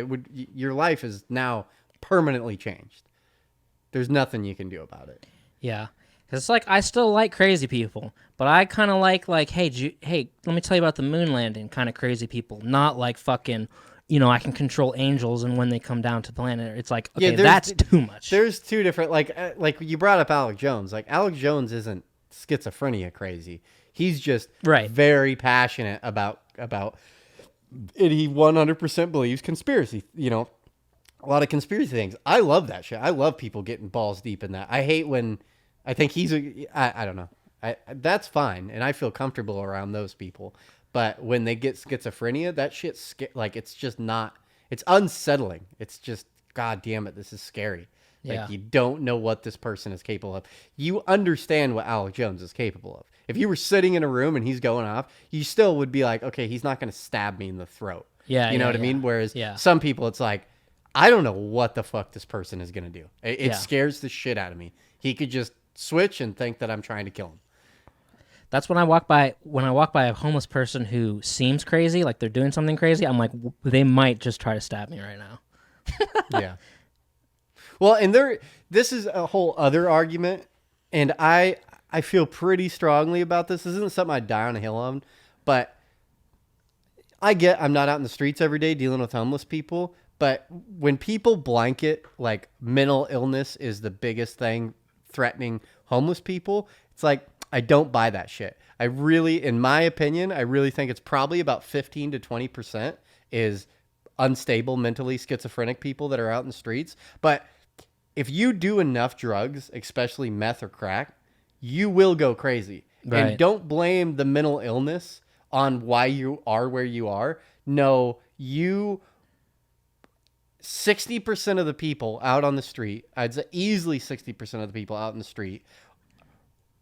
your life is now permanently changed. There's nothing you can do about it. Yeah. 'Cause it's like I still like crazy people, but I kind of like hey, hey, let me tell you about the moon landing kind of crazy people, not like fucking, I can control angels and when they come down to the planet. It's like, okay, that's too much. There's two different, like you brought up Alec Jones. Like Alec Jones isn't schizophrenia crazy. He's just very passionate about it. He 100% believes conspiracy, a lot of conspiracy things. I love that shit. I love people getting balls deep in that. I hate when I think I don't know. That's fine. And I feel comfortable around those people. But when they get schizophrenia, that shit's it's just not, it's unsettling. It's just, God damn it, this is scary. Like, you don't know what this person is capable of. You understand what Alec Jones is capable of. If you were sitting in a room and he's going off, you still would be like, okay, he's not going to stab me in the throat. Yeah. You know what I mean? Whereas some people, it's like, I don't know what the fuck this person is going to do. It scares the shit out of me. He could just switch and think that I'm trying to kill him. That's when I walk by a homeless person who seems crazy, like they're doing something crazy. I'm like, they might just try to stab me right now. Yeah. Well, and this is a whole other argument, and I feel pretty strongly about this. This isn't something I die on a hill on, but I'm not out in the streets every day dealing with homeless people, but when people blanket like mental illness is the biggest thing threatening homeless people, it's like, I don't buy that shit. In my opinion, I really think it's probably about 15 to 20% is unstable, mentally schizophrenic people that are out in the streets. But if you do enough drugs, especially meth or crack, you will go crazy. Right. And don't blame the mental illness on why you are where you are. No, 60% of the people out on the street, I'd say easily 60% of the people out in the street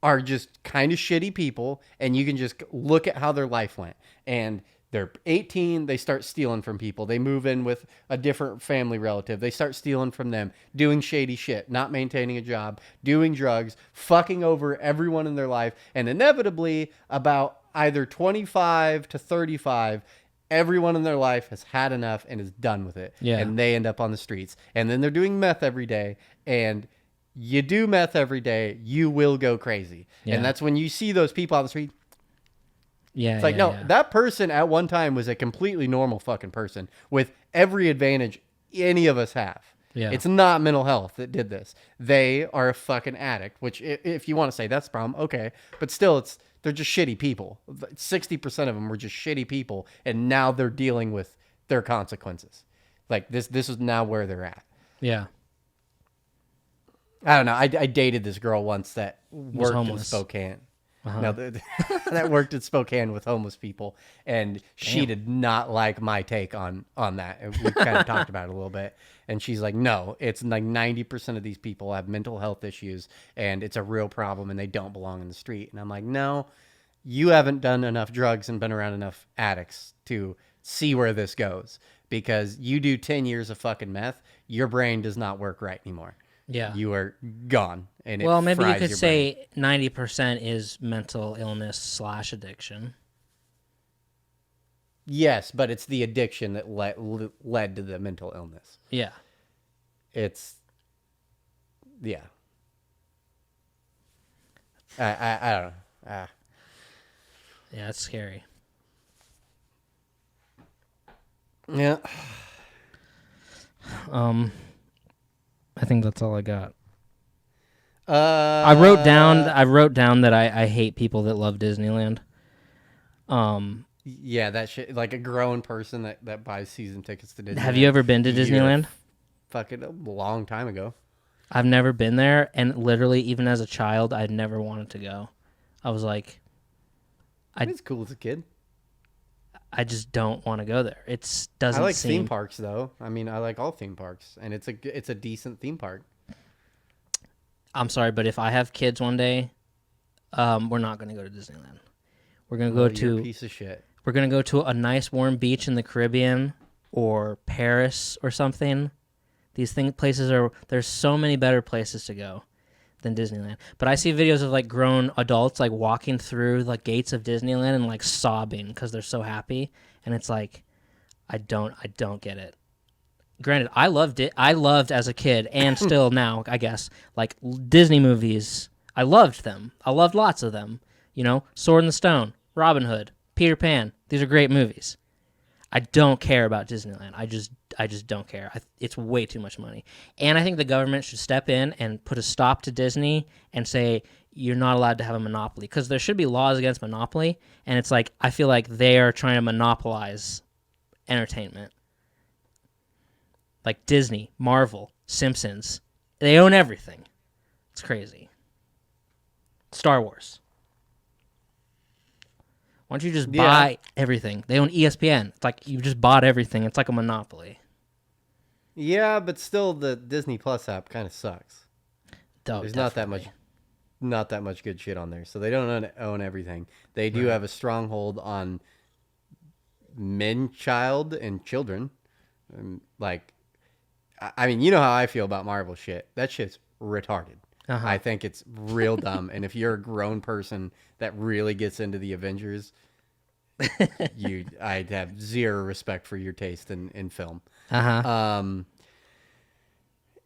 are just kind of shitty people, and you can just look at how their life went. And they're 18, they start stealing from people. They move in with a different family relative. They start stealing from them, doing shady shit, not maintaining a job, doing drugs, fucking over everyone in their life. And inevitably, about either 25 to 35, everyone in their life has had enough and is done with it. Yeah. And they end up on the streets. And then they're doing meth every day. And you do meth every day, you will go crazy. Yeah. And that's when you see those people on the street. Yeah. It's like, that person at one time was a completely normal fucking person with every advantage any of us have. Yeah. It's not mental health that did this. They are a fucking addict, which if you want to say that's the problem, okay. But still, they're just shitty people. 60% of them were just shitty people, and now they're dealing with their consequences. Like, this is now where they're at. Yeah. I don't know. I dated this girl once that worked in Spokane. Uh-huh. No, that worked in Spokane with homeless people, and she did not like my take on that. And we kind of talked about it a little bit, and she's like, "No, it's like 90% of these people have mental health issues, and it's a real problem, and they don't belong in the street." And I'm like, "No, you haven't done enough drugs and been around enough addicts to see where this goes. Because you do 10 years of fucking meth, your brain does not work right anymore." Yeah. You are gone. And well, maybe you could say 90% is mental illness / addiction. Yes, but it's the addiction that led to the mental illness. Yeah. Yeah. I don't know. Yeah, it's scary. Yeah. I think that's all I got. I wrote down that I hate people that love Disneyland. Yeah, that shit, like a grown person that buys season tickets to Disneyland. Have you ever been to Disneyland? Fucking a long time ago. I've never been there, and literally, even as a child, I'd never wanted to go. I was like, it's cool as a kid. I just don't want to go there. It doesn't. I like theme parks, though. I mean, I like all theme parks, and it's a decent theme park. I'm sorry, but if I have kids one day, we're not going to go to Disneyland. We're going to go to a piece of shit. We're going to go to a nice warm beach in the Caribbean or Paris or something. These places there's so many better places to go than Disneyland. But I see videos of like grown adults like walking through like gates of Disneyland and like sobbing because they're so happy, and it's like I don't get it. Granted, I loved as a kid and still now, I guess, like Disney movies. I loved them. I loved lots of them. Sword in the Stone, Robin Hood, Peter Pan. These are great movies. I don't care about Disneyland. I just don't care. It's way too much money. And I think the government should step in and put a stop to Disney and say you're not allowed to have a monopoly, because there should be laws against monopoly. And it's like, I feel like they are trying to monopolize entertainment. Like Disney, Marvel, Simpsons. They own everything. It's crazy. Star Wars. Why don't you just buy everything? They own ESPN. It's like you just bought everything. It's like a monopoly. Yeah, but still, the Disney Plus app kind of sucks. There's Definitely. not that much good shit on there. So they don't own everything. They do have a stronghold on men, child, and children. Like, I mean, you know how I feel about Marvel shit. That shit's retarded. I think it's real dumb. And if you're a grown person that really gets into the Avengers, I'd have zero respect for your taste in film. And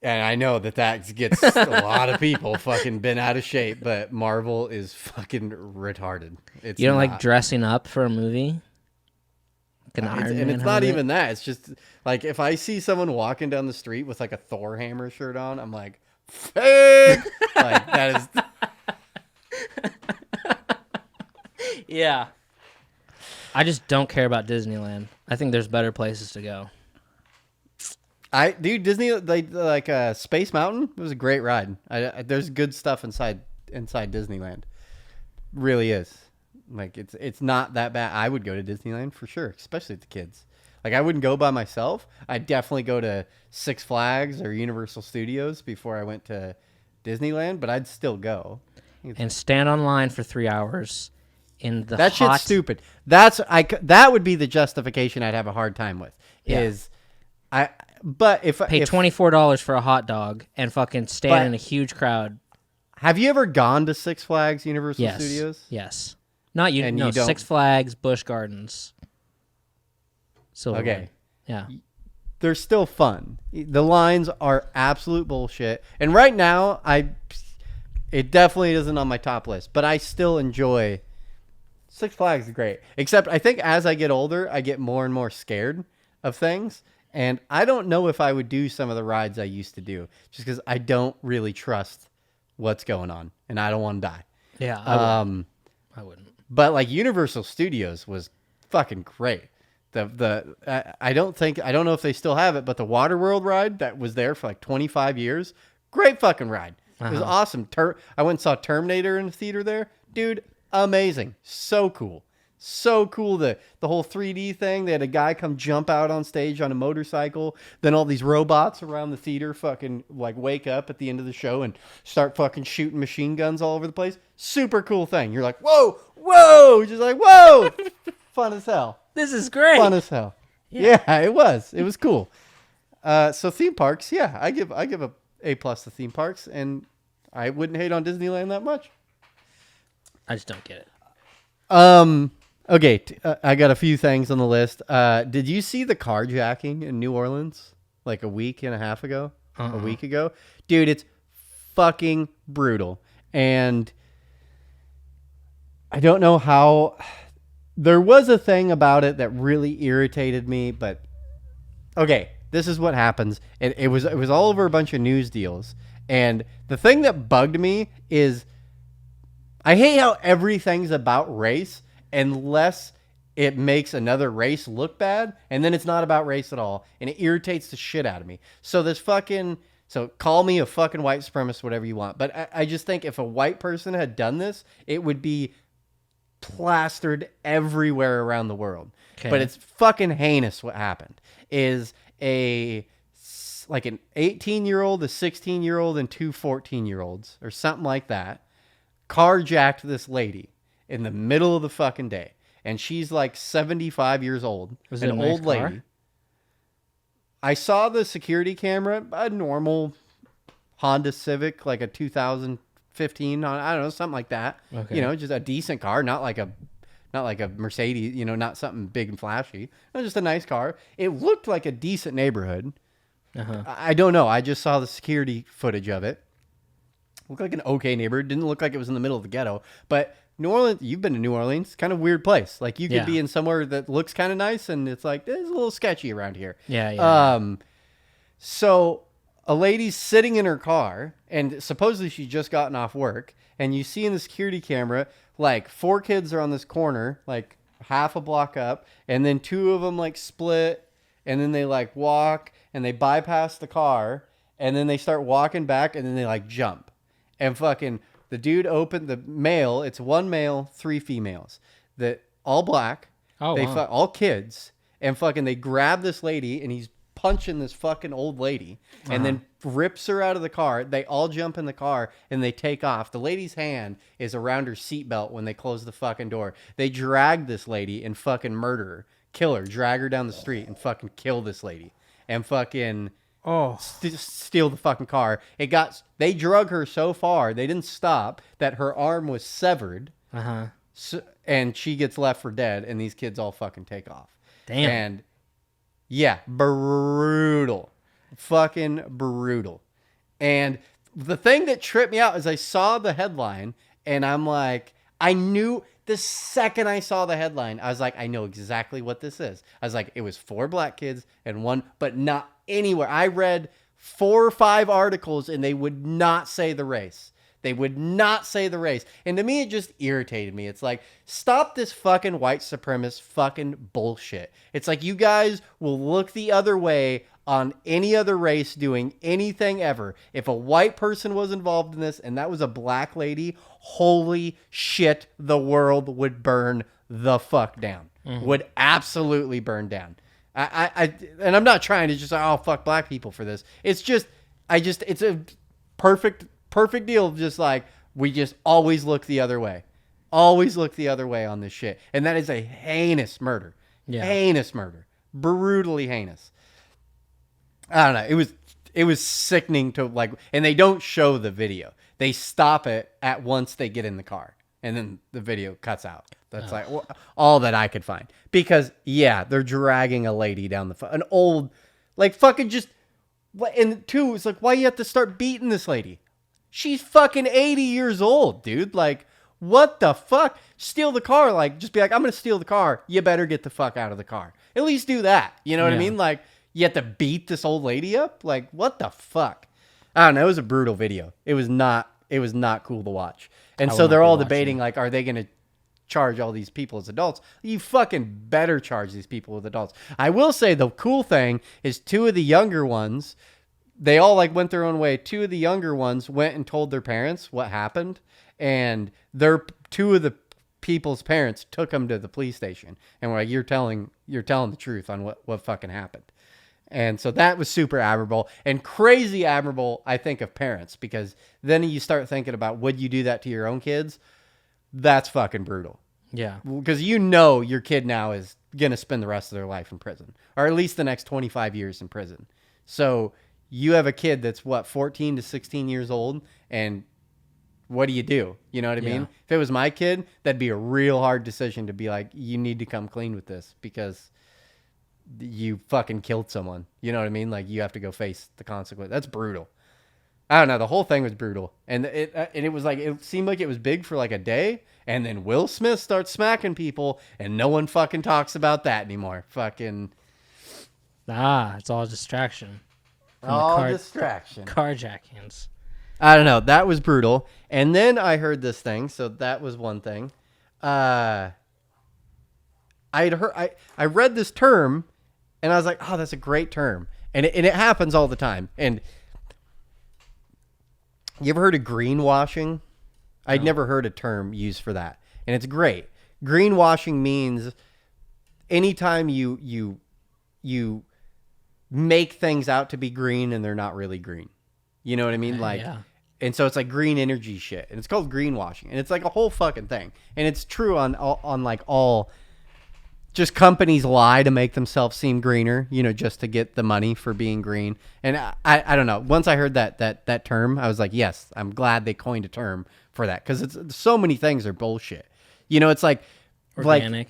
I know that gets a lot of people fucking bent out of shape, but Marvel is fucking retarded. You don't like dressing up for a movie? And it's not even that. It's just like, if I see someone walking down the street with like a Thor hammer shirt on, I'm like, fake. Like, that is. Yeah. I just don't care about Disneyland. I think there's better places to go. Disney, like Space Mountain, it was a great ride. There's good stuff inside Disneyland. Really is. Like, it's not that bad. I would go to Disneyland for sure, especially with the kids. Like, I wouldn't go by myself. I'd definitely go to Six Flags or Universal Studios before I went to Disneyland, but I'd still go. And stand online for 3 hours in the That shit's stupid. That would be the justification I'd have a hard time with. Yeah. But if pay $24 for a hot dog and fucking stand in a huge crowd. Have you ever gone to Six Flags Universal Studios? Yes. Not you. No, Six Flags, Busch Gardens. Silverwood. Okay. Yeah. They're still fun. The lines are absolute bullshit. And right now, it definitely isn't on my top list, but I still enjoy Six Flags. Is great. Except I think as I get older, I get more and more scared of things. And I don't know if I would do some of the rides I used to do, just because I don't really trust what's going on, and I don't want to die. Yeah, I wouldn't. But like Universal Studios was fucking great. I don't know if they still have it, but the Waterworld ride that was there for like 25 years, great fucking ride. It was awesome. I went and saw Terminator in the theater there, dude. Amazing, so cool. So cool, the whole 3D thing. They had a guy come jump out on stage on a motorcycle. Then all these robots around the theater fucking like wake up at the end of the show and start fucking shooting machine guns all over the place. Super cool thing. You're like, whoa, just like, whoa. Fun as hell. This is great. Fun as hell. Yeah, it was. It was cool. So theme parks, yeah, I give a A+ to theme parks, and I wouldn't hate on Disneyland that much. I just don't get it. Okay, I got a few things on the list. Did you see the carjacking in New Orleans like a week and a half ago? A week ago? Dude, it's fucking brutal. And I don't know how... There was a thing about it that really irritated me, but... Okay, this is what happens. It was all over a bunch of news deals. And the thing that bugged me is... I hate how everything's about race... unless it makes another race look bad, and then it's not about race at all, and it irritates the shit out of me. So call me a fucking white supremacist, whatever you want, but I just think if a white person had done this, it would be plastered everywhere around the world. Okay. But it's fucking heinous what happened. Is an 18-year-old, a 16-year-old, and two 14-year-olds, or something like that, carjacked this lady in the middle of the fucking day. And she's like 75 years old. Was it an old lady? I saw the security camera, a normal Honda Civic, like a 2015, I don't know, something like that. Okay. You know, just a decent car, not like a Mercedes, you know, not something big and flashy. No, just a nice car. It looked like a decent neighborhood. I don't know. I just saw the security footage of it. Looked like an okay neighborhood. Didn't look like it was in the middle of the ghetto. But New Orleans, you've been to New Orleans, kind of weird place. Like you could be in somewhere that looks kind of nice, and it's like it's a little sketchy around here. Yeah. So a lady's sitting in her car, and supposedly she's just gotten off work, and you see in the security camera, like 4 kids are on this corner, like half a block up, and then 2 of them like split, and then they like walk, and they bypass the car, and then they start walking back, and then they like jump. And fucking the dude opened the male, it's 1 male, 3 females, that all black, all kids, and fucking they grab this lady, and he's punching this fucking old lady, and then rips her out of the car. They all jump in the car and they take off. The lady's hand is around her seatbelt when they close the fucking door. They drag this lady and fucking murder her, kill her, drag her down the street and fucking kill this lady and fucking steal the fucking car. They drug her so far they didn't stop that her arm was severed, so, and she gets left for dead, and these kids all fucking take off. Damn. And yeah, brutal. Fucking brutal. And the thing that tripped me out is I saw the headline, and I'm like, I knew the second I saw the headline, I was like, I know exactly what this is. I was like, it was 4 black kids and 1, but not anywhere. I read 4 or 5 articles, and they would not say the race. They would not say the race. And to me, it just irritated me. It's like, stop this fucking white supremacist fucking bullshit. It's like you guys will look the other way on any other race doing anything ever. If a white person was involved in this and that was a black lady, holy shit, the world would burn the fuck down. Would absolutely burn down. And I'm not trying to just, oh, fuck black people for this. It's just, it's a perfect deal of just like, we just always look the other way. Always look the other way on this shit. And that is a heinous murder. Yeah. Heinous murder. Brutally heinous. I don't know. It was sickening to like, and they don't show the video. They stop it at once they get in the car. And then the video cuts out. That's like all that I could find. Because, yeah, they're dragging a lady down an old, like fucking just, and 2, it's like, why you have to start beating this lady? She's fucking 80 years old, dude. Like, what the fuck? Steal the car. Like, just be like, I'm going to steal the car. You better get the fuck out of the car. At least do that. You know what I mean? Like, you have to beat this old lady up? Like, what the fuck? I don't know. It was a brutal video. It was not cool to watch. And so they're all debating, like, are they going to charge all these people as adults? You fucking better charge these people as adults. I will say the cool thing is 2 of the younger ones, they all like went their own way. 2 of the younger ones went and told their parents what happened, and 2 of the people's parents took them to the police station and were like, you're telling the truth on what fucking happened. And so that was super admirable and crazy admirable, I think, of parents, because then you start thinking about, would you do that to your own kids? That's fucking brutal. Yeah. Because you know your kid now is going to spend the rest of their life in prison, or at least the next 25 years in prison. So you have a kid that's 14 to 16 years old, and what do? You know what I mean? If it was my kid, that'd be a real hard decision to be like, you need to come clean with this because you fucking killed someone. You know what I mean? Like, you have to go face the consequence. That's brutal. I don't know. The whole thing was brutal. And it was like, it seemed like it was big for like a day, and then Will Smith starts smacking people, and no one fucking talks about that anymore. Fucking. It's all distraction. Distraction. Carjackings. I don't know. That was brutal. And then I heard this thing. So that was one thing. I read this term, and I was like, oh, that's a great term. And it happens all the time. And you ever heard of greenwashing? I'd never heard a term used for that. And it's great. Greenwashing means anytime you make things out to be green and they're not really green. You know what I mean? Like, yeah. And so it's like green energy shit, and it's called greenwashing, and it's like a whole fucking thing. And it's true on like all, just companies lie to make themselves seem greener, you know, just to get the money for being green. And I don't know. Once I heard that term, I was like, yes, I'm glad they coined a term for that, because it's so many things are bullshit. You know, it's like organic.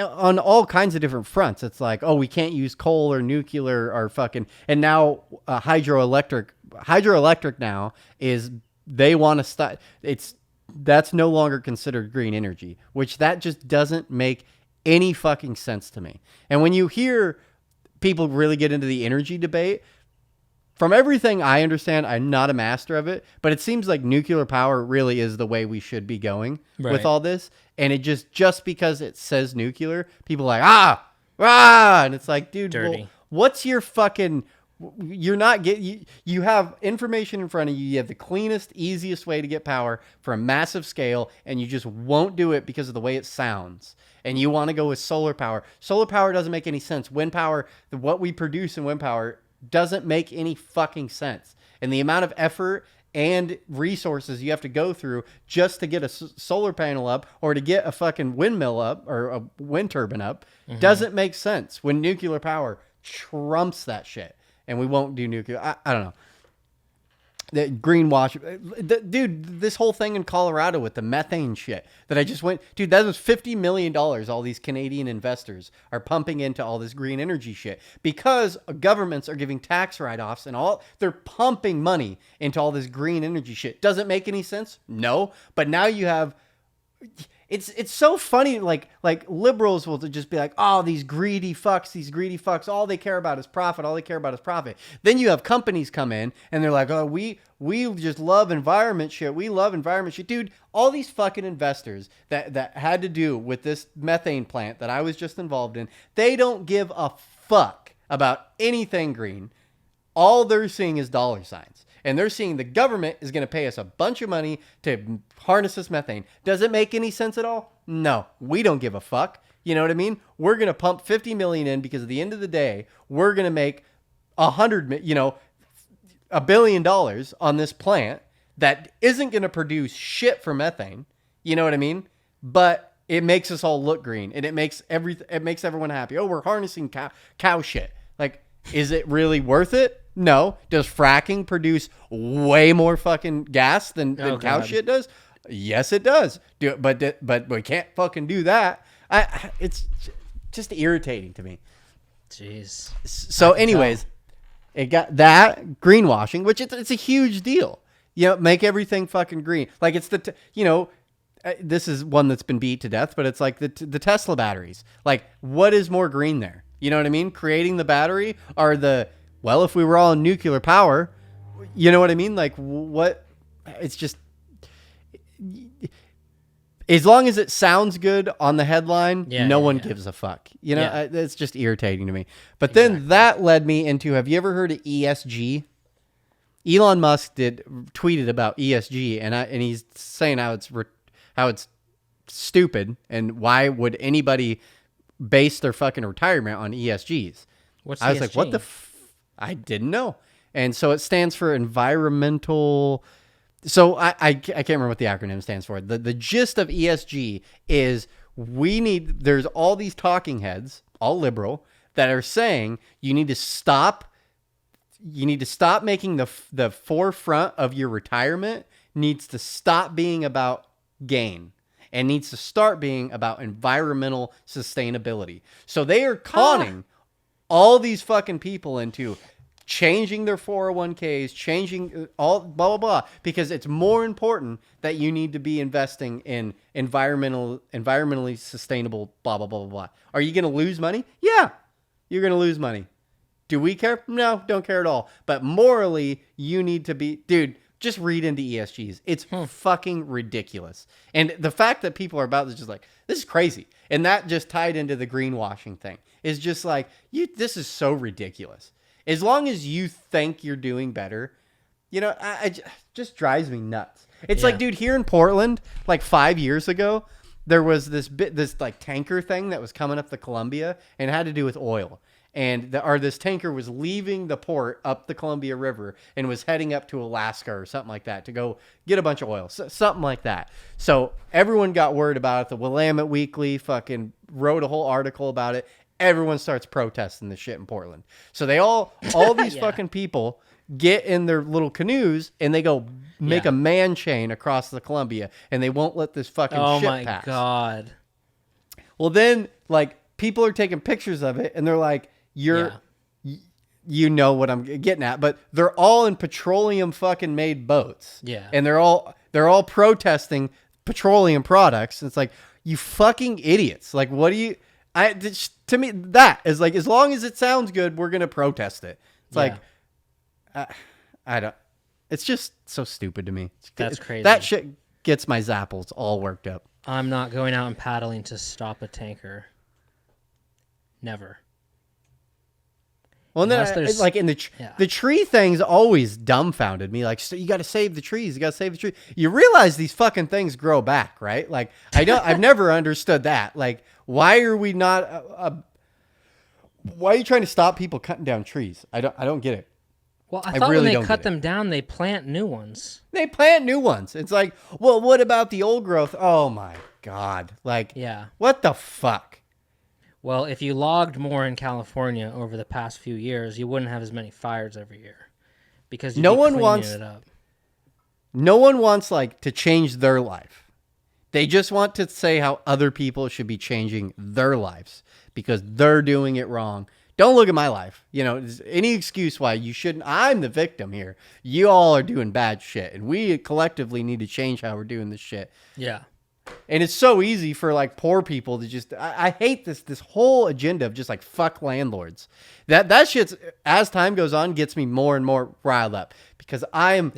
On all kinds of different fronts. It's like, oh, we can't use coal or nuclear or fucking, and now hydroelectric hydroelectric now is they want to stop. That's no longer considered green energy, which that just doesn't make any fucking sense to me. And when you hear people really get into the energy debate, from everything I understand, I'm not a master of it, but it seems like nuclear power really is the way we should be going with all this. And it just because it says nuclear, people are like, and it's like, dude, well, what's your fucking... You're not you have information in front of you. You have the cleanest, easiest way to get power for a massive scale, and you just won't do it because of the way it sounds. And you want to go with solar power. Solar power doesn't make any sense. Wind power, what we produce in wind power doesn't make any fucking sense. And the amount of effort and resources you have to go through just to get a solar panel up or to get a fucking windmill up or a wind turbine up doesn't make sense when nuclear power trumps that shit. And we won't do nuclear. I don't know. The greenwash. Dude, this whole thing in Colorado with the methane shit that I just went... Dude, that was $50 million all these Canadian investors are pumping into all this green energy shit. Because governments are giving tax write-offs and all... They're pumping money into all this green energy shit. Does it make any sense? No. But now you have... It's so funny, like liberals will just be like, oh, these greedy fucks, all they care about is profit, Then you have companies come in, and they're like, oh, we just love environment shit, Dude, all these fucking investors that had to do with this methane plant that I was just involved in, they don't give a fuck about anything green. All they're seeing is dollar signs. And they're seeing the government is going to pay us a bunch of money to harness this methane. Does it make any sense at all? No, we don't give a fuck. You know what I mean? We're going to pump $50 million in because at the end of the day, we're going to make $1 billion on this plant that isn't going to produce shit for methane. You know what I mean? But it makes us all look green, and it makes everyone happy. Oh, we're harnessing cow shit. Like, is it really worth it? No. Does fracking produce way more fucking gas than cow shit does? Yes, it does. But we can't fucking do that. It's just irritating to me. Jeez. So anyways, it got that greenwashing, which it's a huge deal. Make everything fucking green. Like it's this is one that's been beat to death, but it's like the Tesla batteries. Like, what is more green there? You know what I mean? Creating the battery or well, if we were all in nuclear power, you know what I mean? Like, what? It's just... As long as it sounds good on the headline, no one gives a fuck. It's just irritating to me. But then that led me into, have you ever heard of ESG? Elon Musk tweeted about ESG, and he's saying how it's stupid, and why would anybody base their fucking retirement on ESGs? I was like, what the... I didn't know. And so it stands for environmental... So I can't remember what the acronym stands for. The gist of ESG is there's all these talking heads, all liberal, that are saying you need to stop making the forefront of your retirement needs to stop being about gain and needs to start being about environmental sustainability. So they are conning all these fucking people into changing their 401ks, changing all blah, blah, blah, because it's more important that you need to be investing in environmentally sustainable blah, blah, blah, blah, blah. Are you going to lose money? Yeah, you're going to lose money. Do we care? No, don't care at all. But morally, you need to be... Dude, just read into ESGs. It's fucking ridiculous. And the fact that people are about this, just like, this is crazy. And that just tied into the greenwashing thing. It's just like, this is so ridiculous. As long as you think you're doing better, it just drives me nuts. It's like, dude, here in Portland, like 5 years ago, there was this like tanker thing that was coming up the Columbia, and it had to do with oil. And this tanker was leaving the port up the Columbia River and was heading up to Alaska or something like that to go get a bunch of oil, something like that. So everyone got word about it. The Willamette Weekly fucking wrote a whole article about it. Everyone starts protesting this shit in Portland. So they all these fucking people get in their little canoes and they go make a man chain across the Columbia, and they won't let this fucking shit pass. Oh my God. Well, then, like, people are taking pictures of it, and they're like, you know what I'm getting at, but they're all in petroleum fucking made boats. Yeah. And they're all protesting petroleum products. It's like, you fucking idiots. Like, what do you, to me, that is like, as long as it sounds good, we're going to protest it. It's like, I don't, it's just so stupid to me. That's crazy. That shit gets my zapples all worked up. I'm not going out and paddling to stop a tanker. Never. Well, and then like in the tree thing's always dumbfounded me. Like, so you got to save the trees. You got to save the tree. You realize these fucking things grow back, right? Like, I've never understood that. Like, why are we not? Why are you trying to stop people cutting down trees? I don't get it. Well, I thought really when they cut them down, they plant new ones. They plant new ones. It's like, well, what about the old growth? Oh my God! Like, what the fuck? Well, if you logged more in California over the past few years, you wouldn't have as many fires every year because no one wants it up. No one wants like to change their life. They just want to say how other people should be changing their lives because they're doing it wrong. Don't look at my life. You know, any excuse why you shouldn't. I'm the victim here. You all are doing bad shit, and we collectively need to change how we're doing this shit. Yeah. And it's so easy for like poor people to just, I hate this whole agenda of just like fuck landlords. That shit's, as time goes on, gets me more and more riled up because I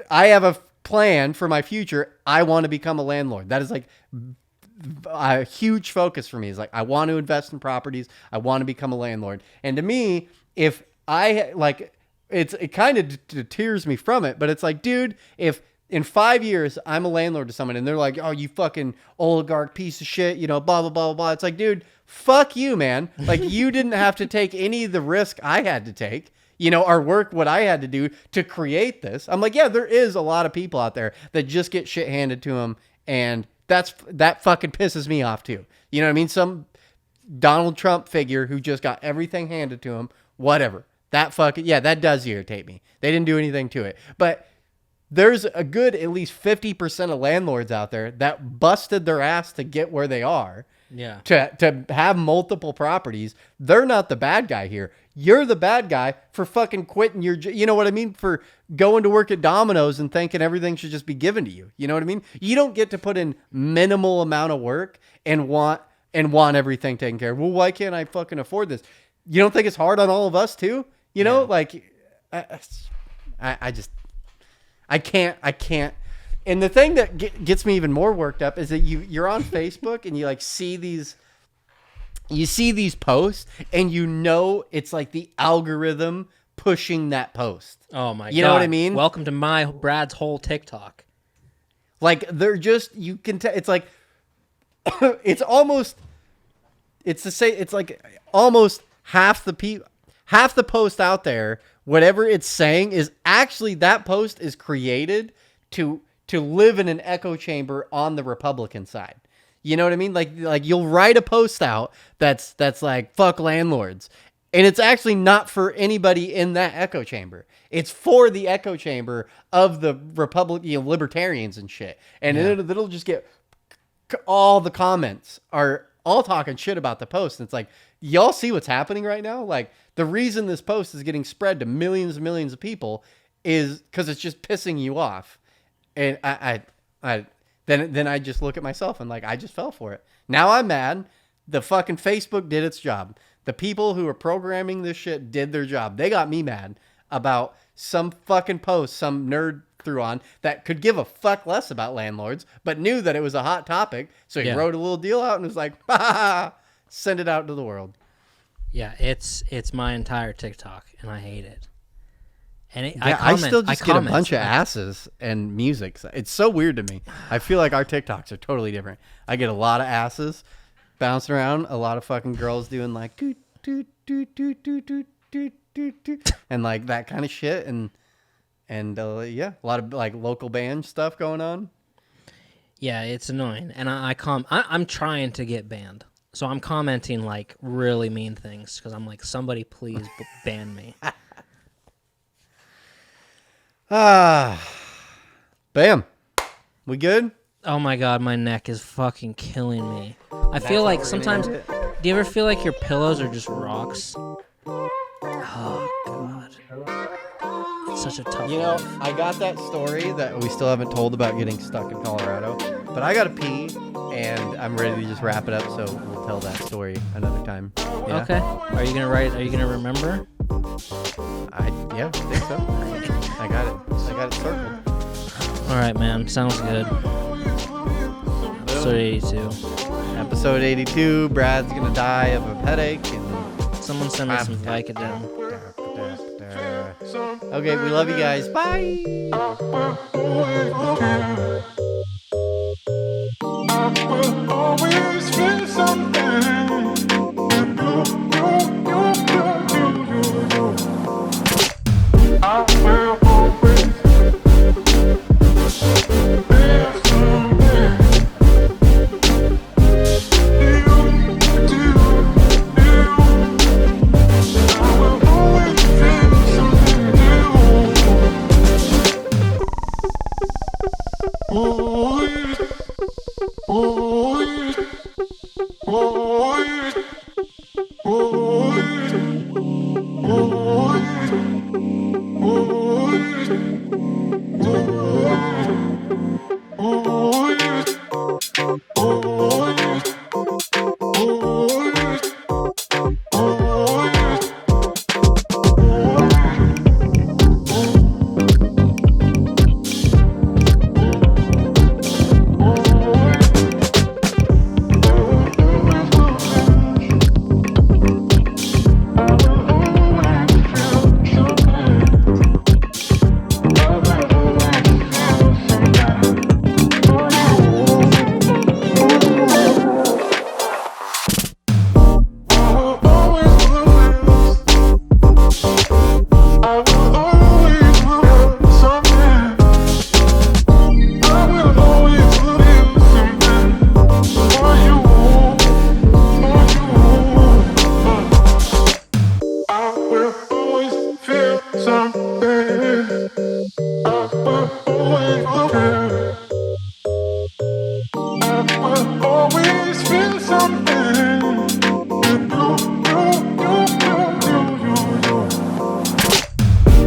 have a plan for my future. I want to become a landlord. That is like a huge focus for me. Is like, I want to invest in properties. I want to become a landlord. And to me, if I like, it kind of deters me from it, but it's like, dude, if in 5 years, I'm a landlord to someone, and they're like, oh, you fucking oligarch piece of shit, you know, blah, blah, blah, blah. It's like, dude, fuck you, man. Like, you didn't have to take any of the risk I had to take, you know, or work what I had to do to create this. I'm like, yeah, there is a lot of people out there that just get shit handed to them, and that fucking pisses me off, too. You know what I mean? Some Donald Trump figure who just got everything handed to him, whatever. That does irritate me. They didn't do anything to it. But there's a good at least 50% of landlords out there that busted their ass to get where they are. Yeah. To have multiple properties. They're not the bad guy here. You're the bad guy for fucking quitting your, you know what I mean? For going to work at Domino's and thinking everything should just be given to you. You know what I mean? You don't get to put in minimal amount of work and want everything taken care of. Well, why can't I fucking afford this? You don't think it's hard on all of us too? You know, like I can't. And the thing that gets me even more worked up is that you're on Facebook and you like see these posts and you know it's like the algorithm pushing that post. Oh my God. You know what I mean? Welcome to Brad's whole TikTok. Like they're just, you can tell, it's like, it's like almost half the post out there, whatever it's saying is actually that post is created to live in an echo chamber on the Republican side. You know what I mean? Like you'll write a post out that's like fuck landlords, and it's actually not for anybody in that echo chamber. It's for the echo chamber of the libertarians and shit. And it'll just get, all the comments are all talking shit about the post. And it's like, y'all see what's happening right now? Like, the reason this post is getting spread to millions and millions of people is because it's just pissing you off. And then I just look at myself and like, I just fell for it. Now I'm mad. The fucking Facebook did its job. The people who are programming this shit did their job. They got me mad about some fucking post some nerd threw on that could give a fuck less about landlords, but knew that it was a hot topic. So he wrote a little deal out and was like, send it out to the world. Yeah, it's my entire TikTok, and I hate it. And I still just get a bunch of asses and music. It's so weird to me. I feel like our TikToks are totally different. I get a lot of asses bouncing around, a lot of fucking girls doing like doot, doot, doot, doot, doot, doot, doot, doot, doot, and like that kind of shit, and a lot of like local band stuff going on. Yeah, it's annoying, and I'm trying to get banned. So I'm commenting like really mean things because I'm like, somebody please ban me. Bam. We good? Oh my God, my neck is fucking killing me. I feel like sometimes, do you ever feel like your pillows are just rocks? Oh God, it's such a tough. You know, life. I got that story that we still haven't told about getting stuck in Colorado, but I gotta pee, and I'm ready to just wrap it up. So we'll tell that story another time. Yeah? Okay. Are you gonna write? Are you gonna remember? I think so. I got it circled. All right, man. Sounds good. Episode 82. Episode 82. Brad's gonna die of a headache. And Someone send me some Vicodin. Okay, we love you guys. Bye. Always feel something. I will always feel something.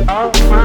Always